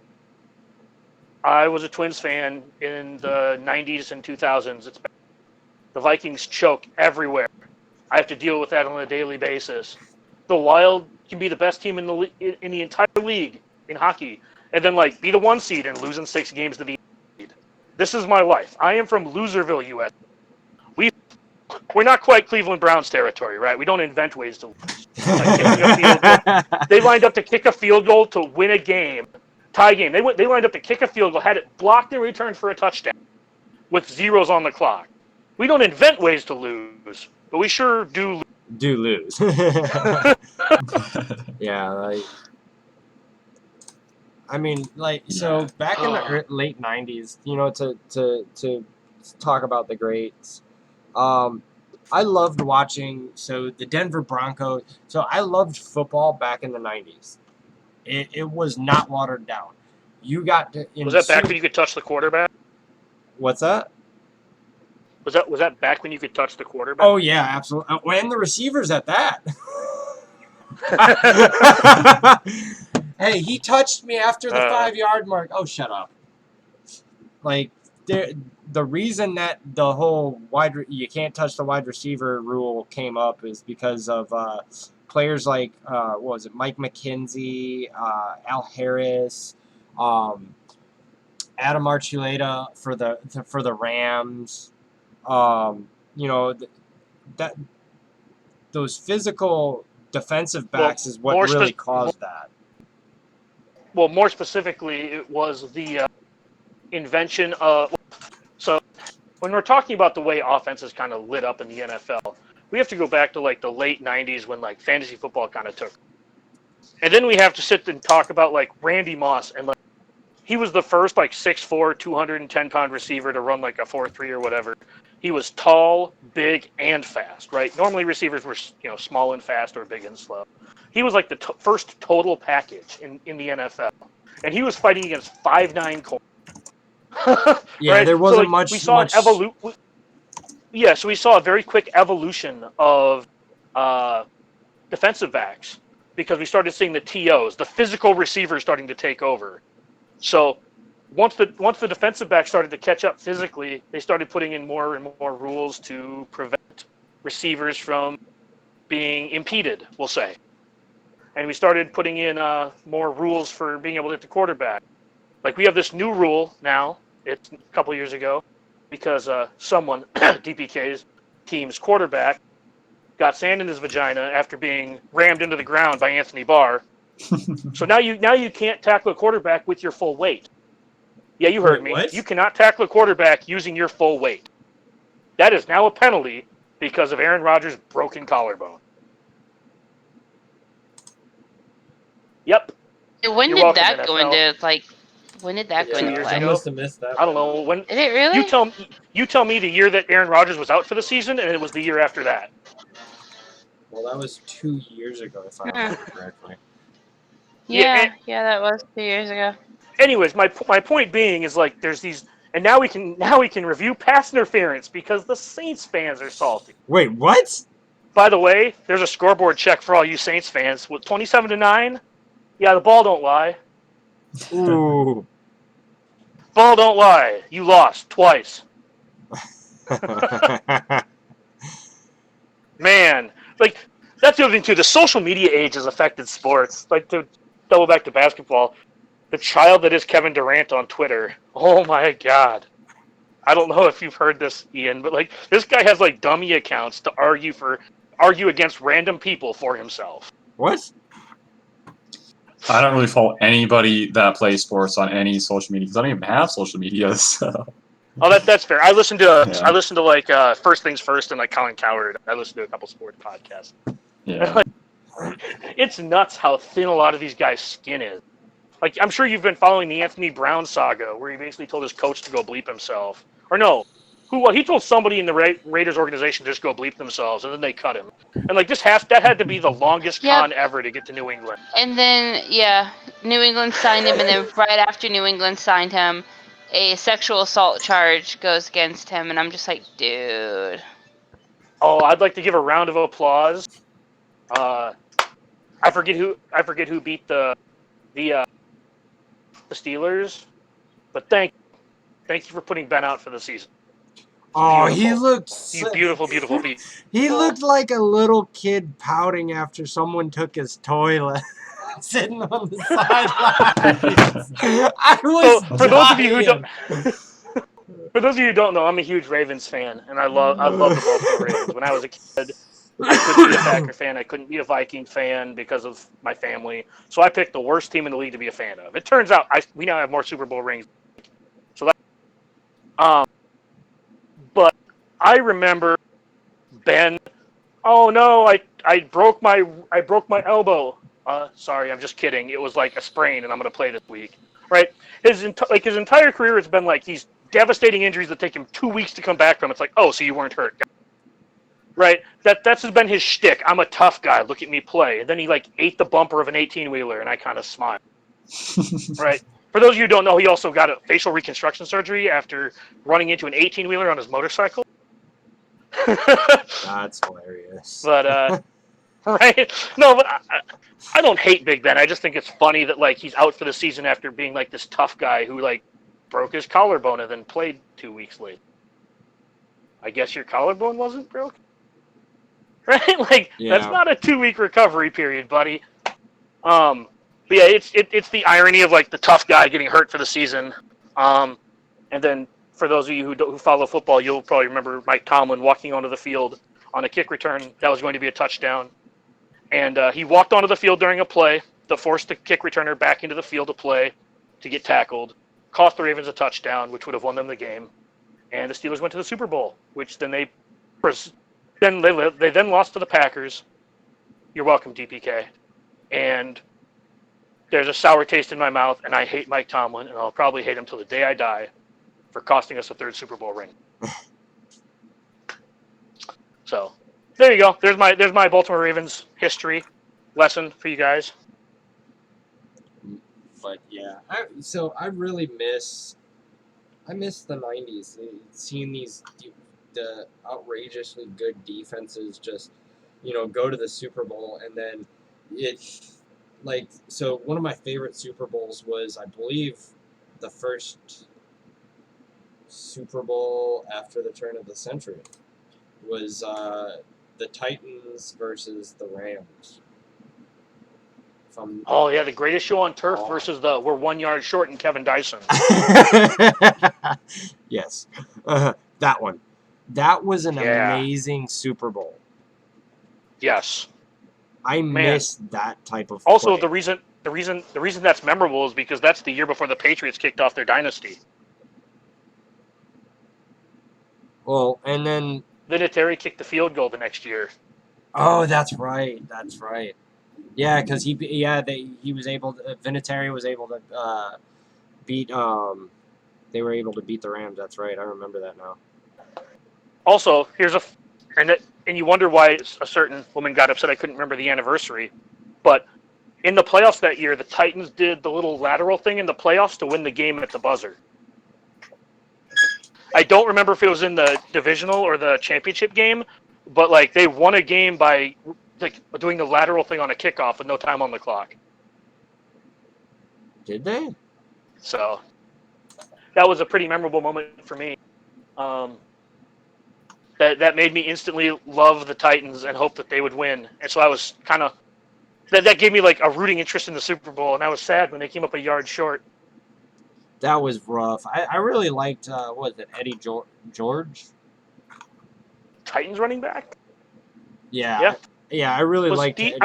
I was a Twins fan in the 90s and 2000s. The Vikings choke everywhere. I have to deal with that on a daily basis. The Wild can be the best team in the entire league in hockey, and then like be the 1 seed and lose in 6 games to the seed. This is my life. I am from Loserville, U.S. We're not quite Cleveland Browns territory, right? We don't invent ways to lose. Like kicking a field goal. They lined up to kick a field goal to win a game, tie game. They lined up to kick a field goal, had it blocked and returned for a touchdown with zeros on the clock. We don't invent ways to lose, but we sure do lose. Do lose. Yeah, like I mean, like so back in the late '90s, you know, to talk about the greats. I loved watching the Denver Broncos. So I loved football back in the '90s. It was not watered down. You got to. Was that back when you could touch the quarterback? What's that? Was that back when you could touch the quarterback? Oh yeah, absolutely. And the receivers at that. Hey, he touched me after the 5-yard mark. Oh, shut up. Like the reason that the whole you can't touch the wide receiver rule came up is because of players like what was it, Mike McKenzie, Al Harris, Adam Archuleta for the Rams. You know that those physical defensive backs is what really caused that. Well, more specifically, it was the invention of. So, when we're talking about the way offenses kind of lit up in the NFL, we have to go back to like the late '90s when like fantasy football kind of took. And then we have to sit and talk about like Randy Moss, and like he was the first like 6'4", 210-pound receiver to run like a 4.3 or whatever. He was tall, big, and fast, right? Normally receivers were, small and fast or big and slow. He was like the first total package in the NFL. And he was fighting against 5'9" corners. Yeah, right? there wasn't so, like, we saw an Yeah, so we saw a very quick evolution of defensive backs because we started seeing the TOs, the physical receivers starting to take over. So once the defensive back started to catch up physically, they started putting in more and more rules to prevent receivers from being impeded, we'll say. And we started putting in more rules for being able to hit the quarterback. Like we have this new rule now, it's a couple years ago, because someone, DPK's team's quarterback, got sand in his vagina after being rammed into the ground by Anthony Barr. So now you can't tackle a quarterback with your full weight. Yeah, you heard me. What? You cannot tackle a quarterback using your full weight. That is now a penalty because of Aaron Rodgers' broken collarbone. Yep. When You're did welcome, that go NFL. into like? When did that go 2 into years play? I ago? must have missed that. I don't know when. Did it really? You tell me the year that Aaron Rodgers was out for the season, and it was the year after that. Well, that was 2 years ago, if I remember correctly. Yeah, that was 2 years ago. Anyways, my point being is like there's these, and now we can review pass interference because the Saints fans are salty. Wait, what? By the way, there's a scoreboard check for all you Saints fans. With 27-9, yeah, the ball don't lie. Ooh. Ball don't lie. You lost twice. Man, like that's the other thing too. The social media age has affected sports. Like to double back to basketball, the child that is Kevin Durant on Twitter. Oh my God. I don't know if you've heard this, Ian, but like this guy has like dummy accounts to argue against random people for himself. What? I don't really follow anybody that plays sports on any social media because I don't even have social media. So. Oh, that's fair. I listen to like First Things First and like Colin Cowherd. I listen to a couple sports podcasts. Yeah. It's nuts how thin a lot of these guys' skin is. Like I'm sure you've been following the Anthony Brown saga, where he basically told his coach to go bleep himself, or no, he told somebody in the Raiders organization to just go bleep themselves, and then they cut him. And like that had to be the longest con ever to get to New England. And then New England signed him, and then right after New England signed him, a sexual assault charge goes against him, and I'm just like, dude. Oh, I'd like to give a round of applause. I forget who beat the Steelers. But thank you for putting Ben out for the season. Oh, he Beautiful. looked You beautiful, beautiful beast. he looked like a little kid pouting after someone took his toilet. Sitting on the sidelines. I was So, for those of you who dying. For those of you who don't know, I'm a huge Ravens fan, and I love the Baltimore Ravens. When I was a kid, I couldn't be a Packer fan. I couldn't be a Viking fan because of my family. So I picked the worst team in the league to be a fan of. It turns out we now have more Super Bowl rings. So that, but I remember Ben. Oh no, I broke my elbow. Sorry, I'm just kidding. It was like a sprain, and I'm gonna play this week. Right? His entire career has been like these devastating injuries that take him 2 weeks to come back from. It's like, oh, so you weren't hurt, right? That's been his shtick. I'm a tough guy. Look at me play. And then he like ate the bumper of an 18-wheeler, and I kind of smiled. Right? For those of you who don't know, he also got a facial reconstruction surgery after running into an 18-wheeler on his motorcycle. That's hilarious. But right? No, but I don't hate Big Ben. I just think it's funny that like he's out for the season after being like this tough guy who like broke his collarbone and then played 2 weeks later. I guess your collarbone wasn't broken, right? Like that's not a 2-week recovery period, buddy. But yeah, it's the irony of like the tough guy getting hurt for the season, and then for those of you who follow football, you'll probably remember Mike Tomlin walking onto the field on a kick return that was going to be a touchdown, and he walked onto the field during a play that forced the kick returner back into the field to play to get tackled, cost the Ravens a touchdown, which would have won them the game, and the Steelers went to the Super Bowl, which then they then lost to the Packers. You're welcome, DPK. And there's a sour taste in my mouth, and I hate Mike Tomlin, and I'll probably hate him till the day I die for costing us a 3rd Super Bowl ring. So there you go. There's my Baltimore Ravens history lesson for you guys. But yeah, I really miss the 90s. Seeing the outrageously good defenses just, go to the Super Bowl, and then so one of my favorite Super Bowls was, I believe, the first Super Bowl after the turn of the century was the Titans versus the Rams. Oh yeah, the greatest show on turf versus we're 1 yard short and Kevin Dyson. Yes, that one. That was an amazing Super Bowl. Yes, I miss that type of. Also, play. the reason that's memorable is because that's the year before the Patriots kicked off their dynasty. Well, and then Vinatieri kicked the field goal the next year. Oh, that's right. That's right. Yeah, because Vinatieri was able to beat they were able to beat the Rams. That's right. I remember that now. Also, and you wonder why a certain woman got upset I couldn't remember the anniversary, but in the playoffs that year, the Titans did the little lateral thing in the playoffs to win the game at the buzzer. I don't remember if it was in the divisional or the championship game, but like they won a game by like doing the lateral thing on a kickoff with no time on the clock. Did they? So that was a pretty memorable moment for me. That made me instantly love the Titans and hope that they would win. And so I was kind of that gave me like a rooting interest in the Super Bowl, and I was sad when they came up a yard short. That was rough. I really liked what was it, Eddie George? Titans running back? Yeah. Yeah, I really liked Steve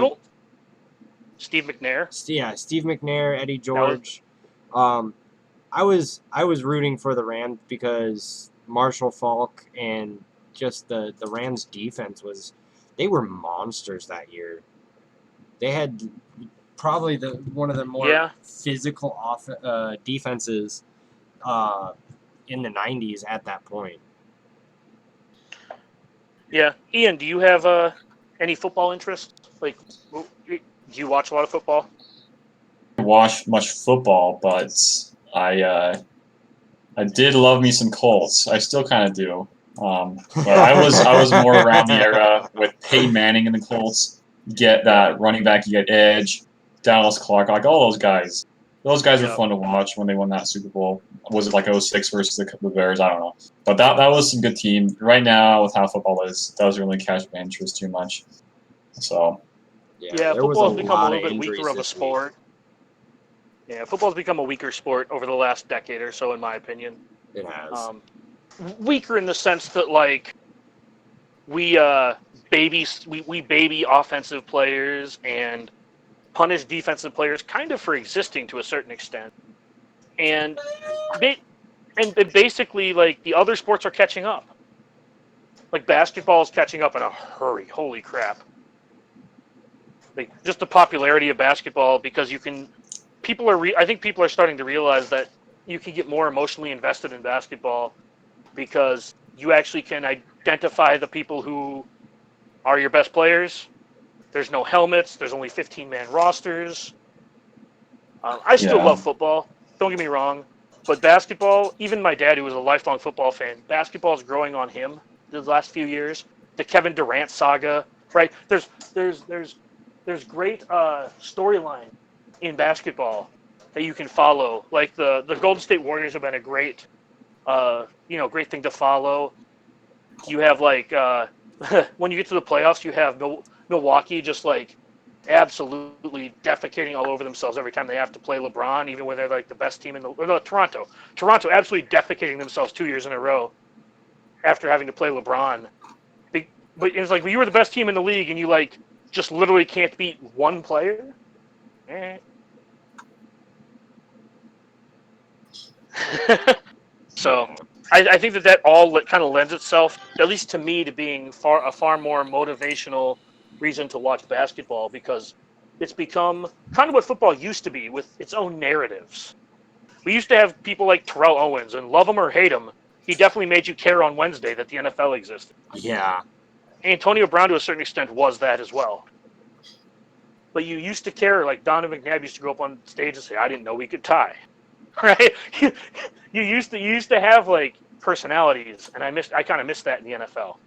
McNair. Yeah, Steve McNair, Eddie George. I was rooting for the Rams because Marshall Faulk and just the Rams defense they were monsters that year. They had probably one of the more physical defenses in the 90s at that point. Yeah. Ian, do you have any football interest? Like, do you watch a lot of football? I watch much football, but I did love me some Colts. I still kind of do. But I was more around the era with Peyton Manning and the Colts. You get that running back, you get Edge, Dallas Clark, like all those guys. Those guys were Yeah. fun to watch when they won that Super Bowl. Was it like 06 versus the Bears? I don't know. But that was some good team. Right now, with how football is, that doesn't really catch my interest too much. So, Yeah, there was a football's become a lot little of bit weaker injuries of a this week. sport. Yeah, football's become a weaker sport over the last decade or so, in my opinion. It has. Weaker in the sense that like we baby offensive players and punish defensive players kind of for existing to a certain extent, and basically like the other sports are catching up. Like basketball is catching up in a hurry. Holy crap! Like just the popularity of basketball because you can. I think people are starting to realize that you can get more emotionally invested in basketball because you actually can identify the people who are your best players. There's no helmets. There's only 15-man rosters. I still yeah. love football. Don't get me wrong. But basketball, even my dad, who was a lifelong football fan, basketball is growing on him the last few years. The Kevin Durant saga, right? There's great storyline in basketball that you can follow. Like the Golden State Warriors have been a great, great thing to follow. You have like when you get to the playoffs, you have Milwaukee just like absolutely defecating all over themselves every time they have to play LeBron, even when they're like the best team in the. Or no, Toronto absolutely defecating themselves 2 years in a row after having to play LeBron. But it's like, well, you were the best team in the league, and you like just literally can't beat one player. So I think that all kind of lends itself, at least to me, to being a far more motivational reason to watch basketball because it's become kind of what football used to be with its own narratives. We used to have people like Terrell Owens, and love him or hate him, he definitely made you care on Wednesday that the NFL existed. Yeah. Antonio Brown, to a certain extent, was that as well. But you used to care, like Donovan McNabb used to go up on stage and say, "I didn't know we could tie." Right? You used to have like personalities, and I kind of miss that in the NFL.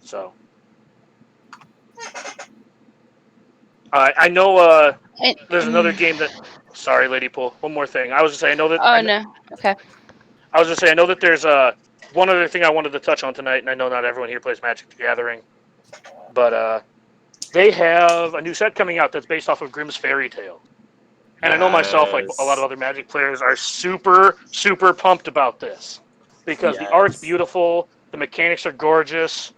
So I know there's another game that. Sorry, Lady Pool. One more thing. I was just saying I know that. Oh no. Okay. I was just saying I know that there's one other thing I wanted to touch on tonight, and I know not everyone here plays Magic the Gathering, but they have a new set coming out that's based off of Grimm's Fairy Tale. And I know myself, like a lot of other Magic players, are super, super pumped about this because the art's beautiful, the mechanics are gorgeous,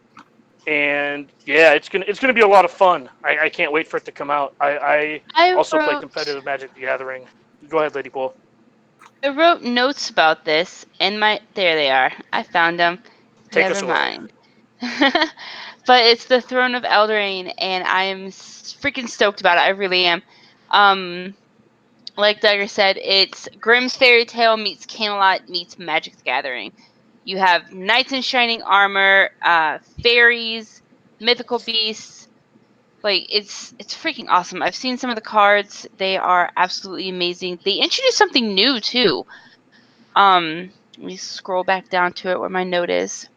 and yeah, it's gonna be a lot of fun. I can't wait for it to come out. I also play competitive Magic the Gathering. Go ahead, Lady Pool. I wrote notes about this in my. There they are. I found them. Take us Never away. mind. But it's the Throne of Eldraine, and I am freaking stoked about it. I really am. Like Duggar said, it's Grimm's Fairy Tale meets Camelot meets Magic the Gathering. You have knights in shining armor, fairies, mythical beasts. Like it's freaking awesome. I've seen some of the cards; they are absolutely amazing. They introduced something new too. Let me scroll back down to it where my note is.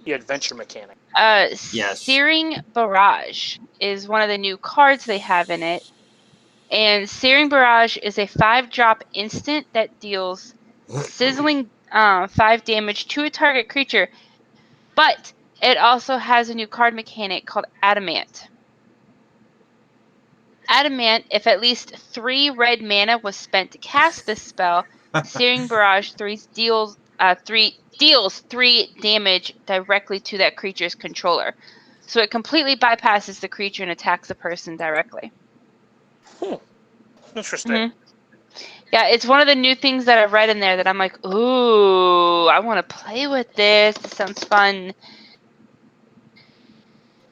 The adventure mechanic. Yes. Searing Barrage is one of the new cards they have in it. And Searing Barrage is a 5-drop instant that deals sizzling 5 damage to a target creature. But it also has a new card mechanic called Adamant. Adamant, if at least 3 red mana was spent to cast this spell, Searing Barrage deals 3 damage directly to that creature's controller. So it completely bypasses the creature and attacks the person directly. Interesting. Mm-hmm. Yeah, it's one of the new things that I've read in there that I'm like, ooh, I want to play with this. This sounds fun.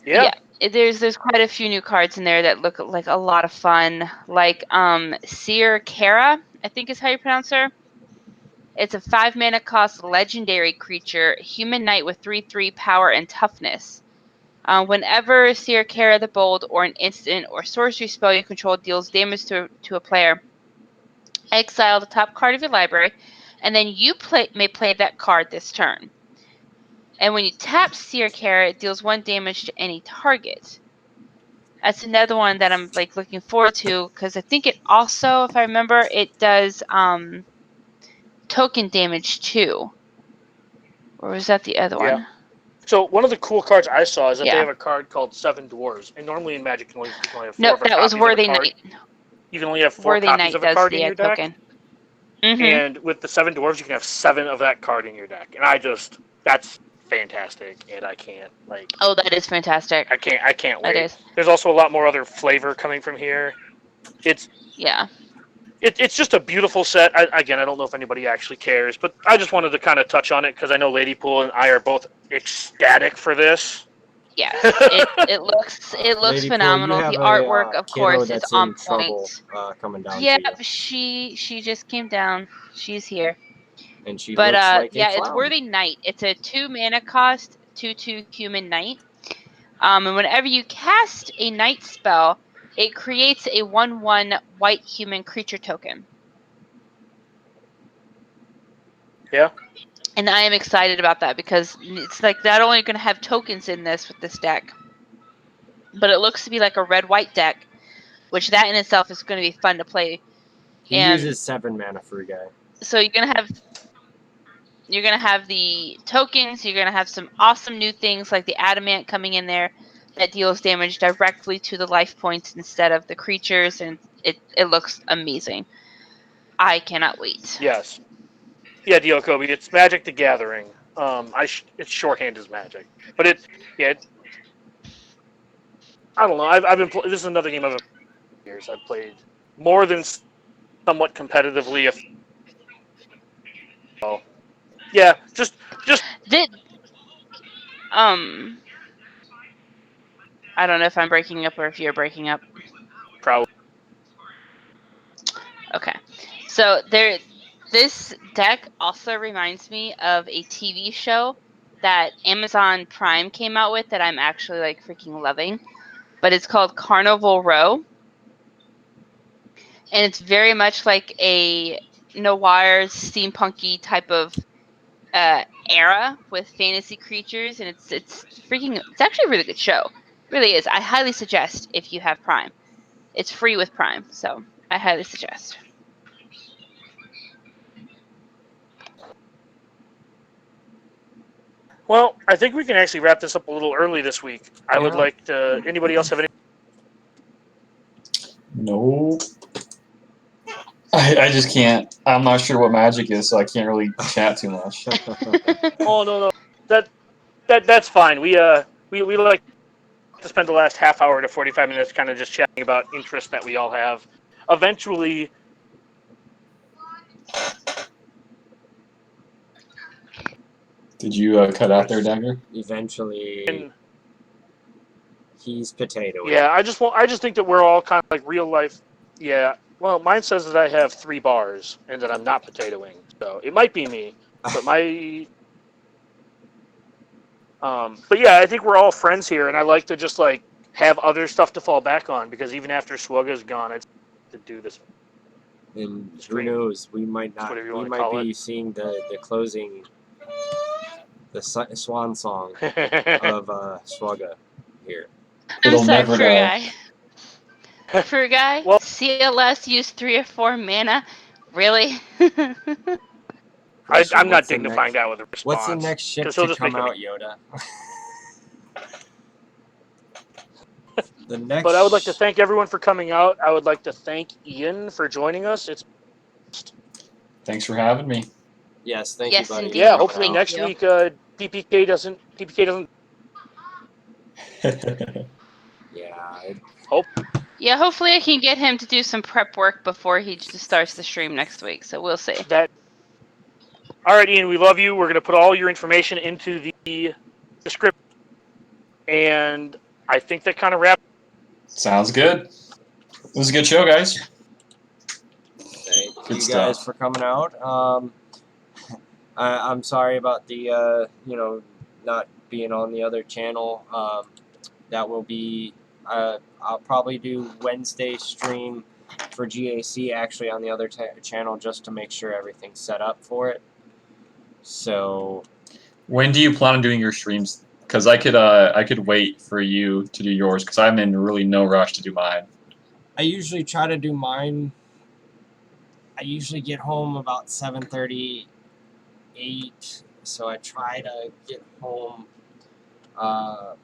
Yeah. There's quite a few new cards in there that look like a lot of fun. Like Seer Kara, I think is how you pronounce her. It's a 5 mana cost legendary creature, human knight with 3/3 power and toughness. Whenever Seer Kara the Bold or an instant or sorcery spell you control deals damage to a player, exile the top card of your library, and then you may play that card this turn. And when you tap Seer Kara, it deals 1 damage to any target. That's another one that I'm like looking forward to because I think it also, if I remember, it does token damage too. Or was that the other Yeah. one? So one of the cool cards I saw is that they Yeah. have a card called Seven Dwarves, and normally in Magic you can only have 4 Nope, of a that was copies of a Worthy card. Knight. You can only have 4 Worthy copies Knight of a does card in the your deck. token. Mm-hmm. And with the 7 dwarves, you can have 7 of that card in your deck. And that's fantastic. And I can't Oh, that is fantastic. I can't That wait. is. There's also a lot more other flavor coming from here. Yeah. It's just a beautiful set. I don't know if anybody actually cares, but I just wanted to kind of touch on it because I know Ladypool and I are both ecstatic for this. Yes. It looks Lady Pool, phenomenal. you have The a, artwork, of kiddo course, is that's on in trouble point. coming down Yeah, to she just came down. She's here. you, and she But looks like yeah, a it's clown. Worthy Knight. It's a 2 mana cost, 2/2 human knight. And whenever you cast a knight spell, it creates a 1/1 white human creature token. Yeah. And I am excited about that because it's like not only going to have tokens in this with this deck, but it looks to be like a red-white deck, which that in itself is going to be fun to play. He uses 7 mana for a guy. So you're gonna have the tokens. You're gonna have some awesome new things like the adamant coming in there that deals damage directly to the life points instead of the creatures, and it looks amazing. I cannot wait. Yes. Yeah, Kobe. It's Magic the Gathering. It's shorthand as Magic, but I don't know. I've been. This is another game I've years. I've played more than somewhat competitively. Yeah, just. Did I don't know if I'm breaking up or if you're breaking up. Probably. Okay, so this deck also reminds me of a TV show that Amazon Prime came out with that I'm actually like freaking loving, but it's called Carnival Row, and it's very much like a noir steampunky type of era with fantasy creatures, and it's actually a really good show. It really is. I highly suggest if you have Prime. It's free with Prime, so I highly suggest. Well, I think we can actually wrap this up a little early this week. I would like to. Anybody else have any? No. I just can't. I'm not sure what Magic is, so I can't really chat too much. Oh no. That's fine. We like to spend the last half hour to 45 minutes kind of just chatting about interests that we all have. Eventually. Did you cut out there, Dagger? Eventually, he's potato. Yeah, I just think that we're all kind of like real life. Yeah. Well, mine says that I have 3 bars and that I'm not potatoing, so it might be me. But my. But yeah, I think we're all friends here, and I like to just like have other stuff to fall back on because even after Swugga's gone, it's to do this. And who knows? We might not. We might be seeing the closing, the swan song of Swugga here. I'm It'll sorry, never Fruit die. Guy. Fruit Guy, Well- CLS used 3 or 4 mana. Really? I'm not dignifying that with a response. What's the next ship to come out, Yoda? The next. But I would like to thank everyone for coming out. I would like to thank Ian for joining us. Thanks for having me. Yes, thank Yes, you, buddy. indeed. Yeah, hopefully Thank next you. week DPK doesn't. Yeah. Yeah, hopefully I can get him to do some prep work before he just starts the stream next week. So we'll see. All right, Ian, we love you. We're going to put all your information into the description. And I think that kind of wraps. Sounds good. It was a good show, guys. Thank Good you stuff. guys for coming out. I'm sorry about the not being on the other channel. That will be. I'll probably do Wednesday stream for GAC actually on the other channel just to make sure everything's set up for it. So When do you plan on doing your streams? because I could wait for you to do yours because I'm in really no rush to do mine. I usually try to do mine. I usually get home about 7:30, 8, so I try to get home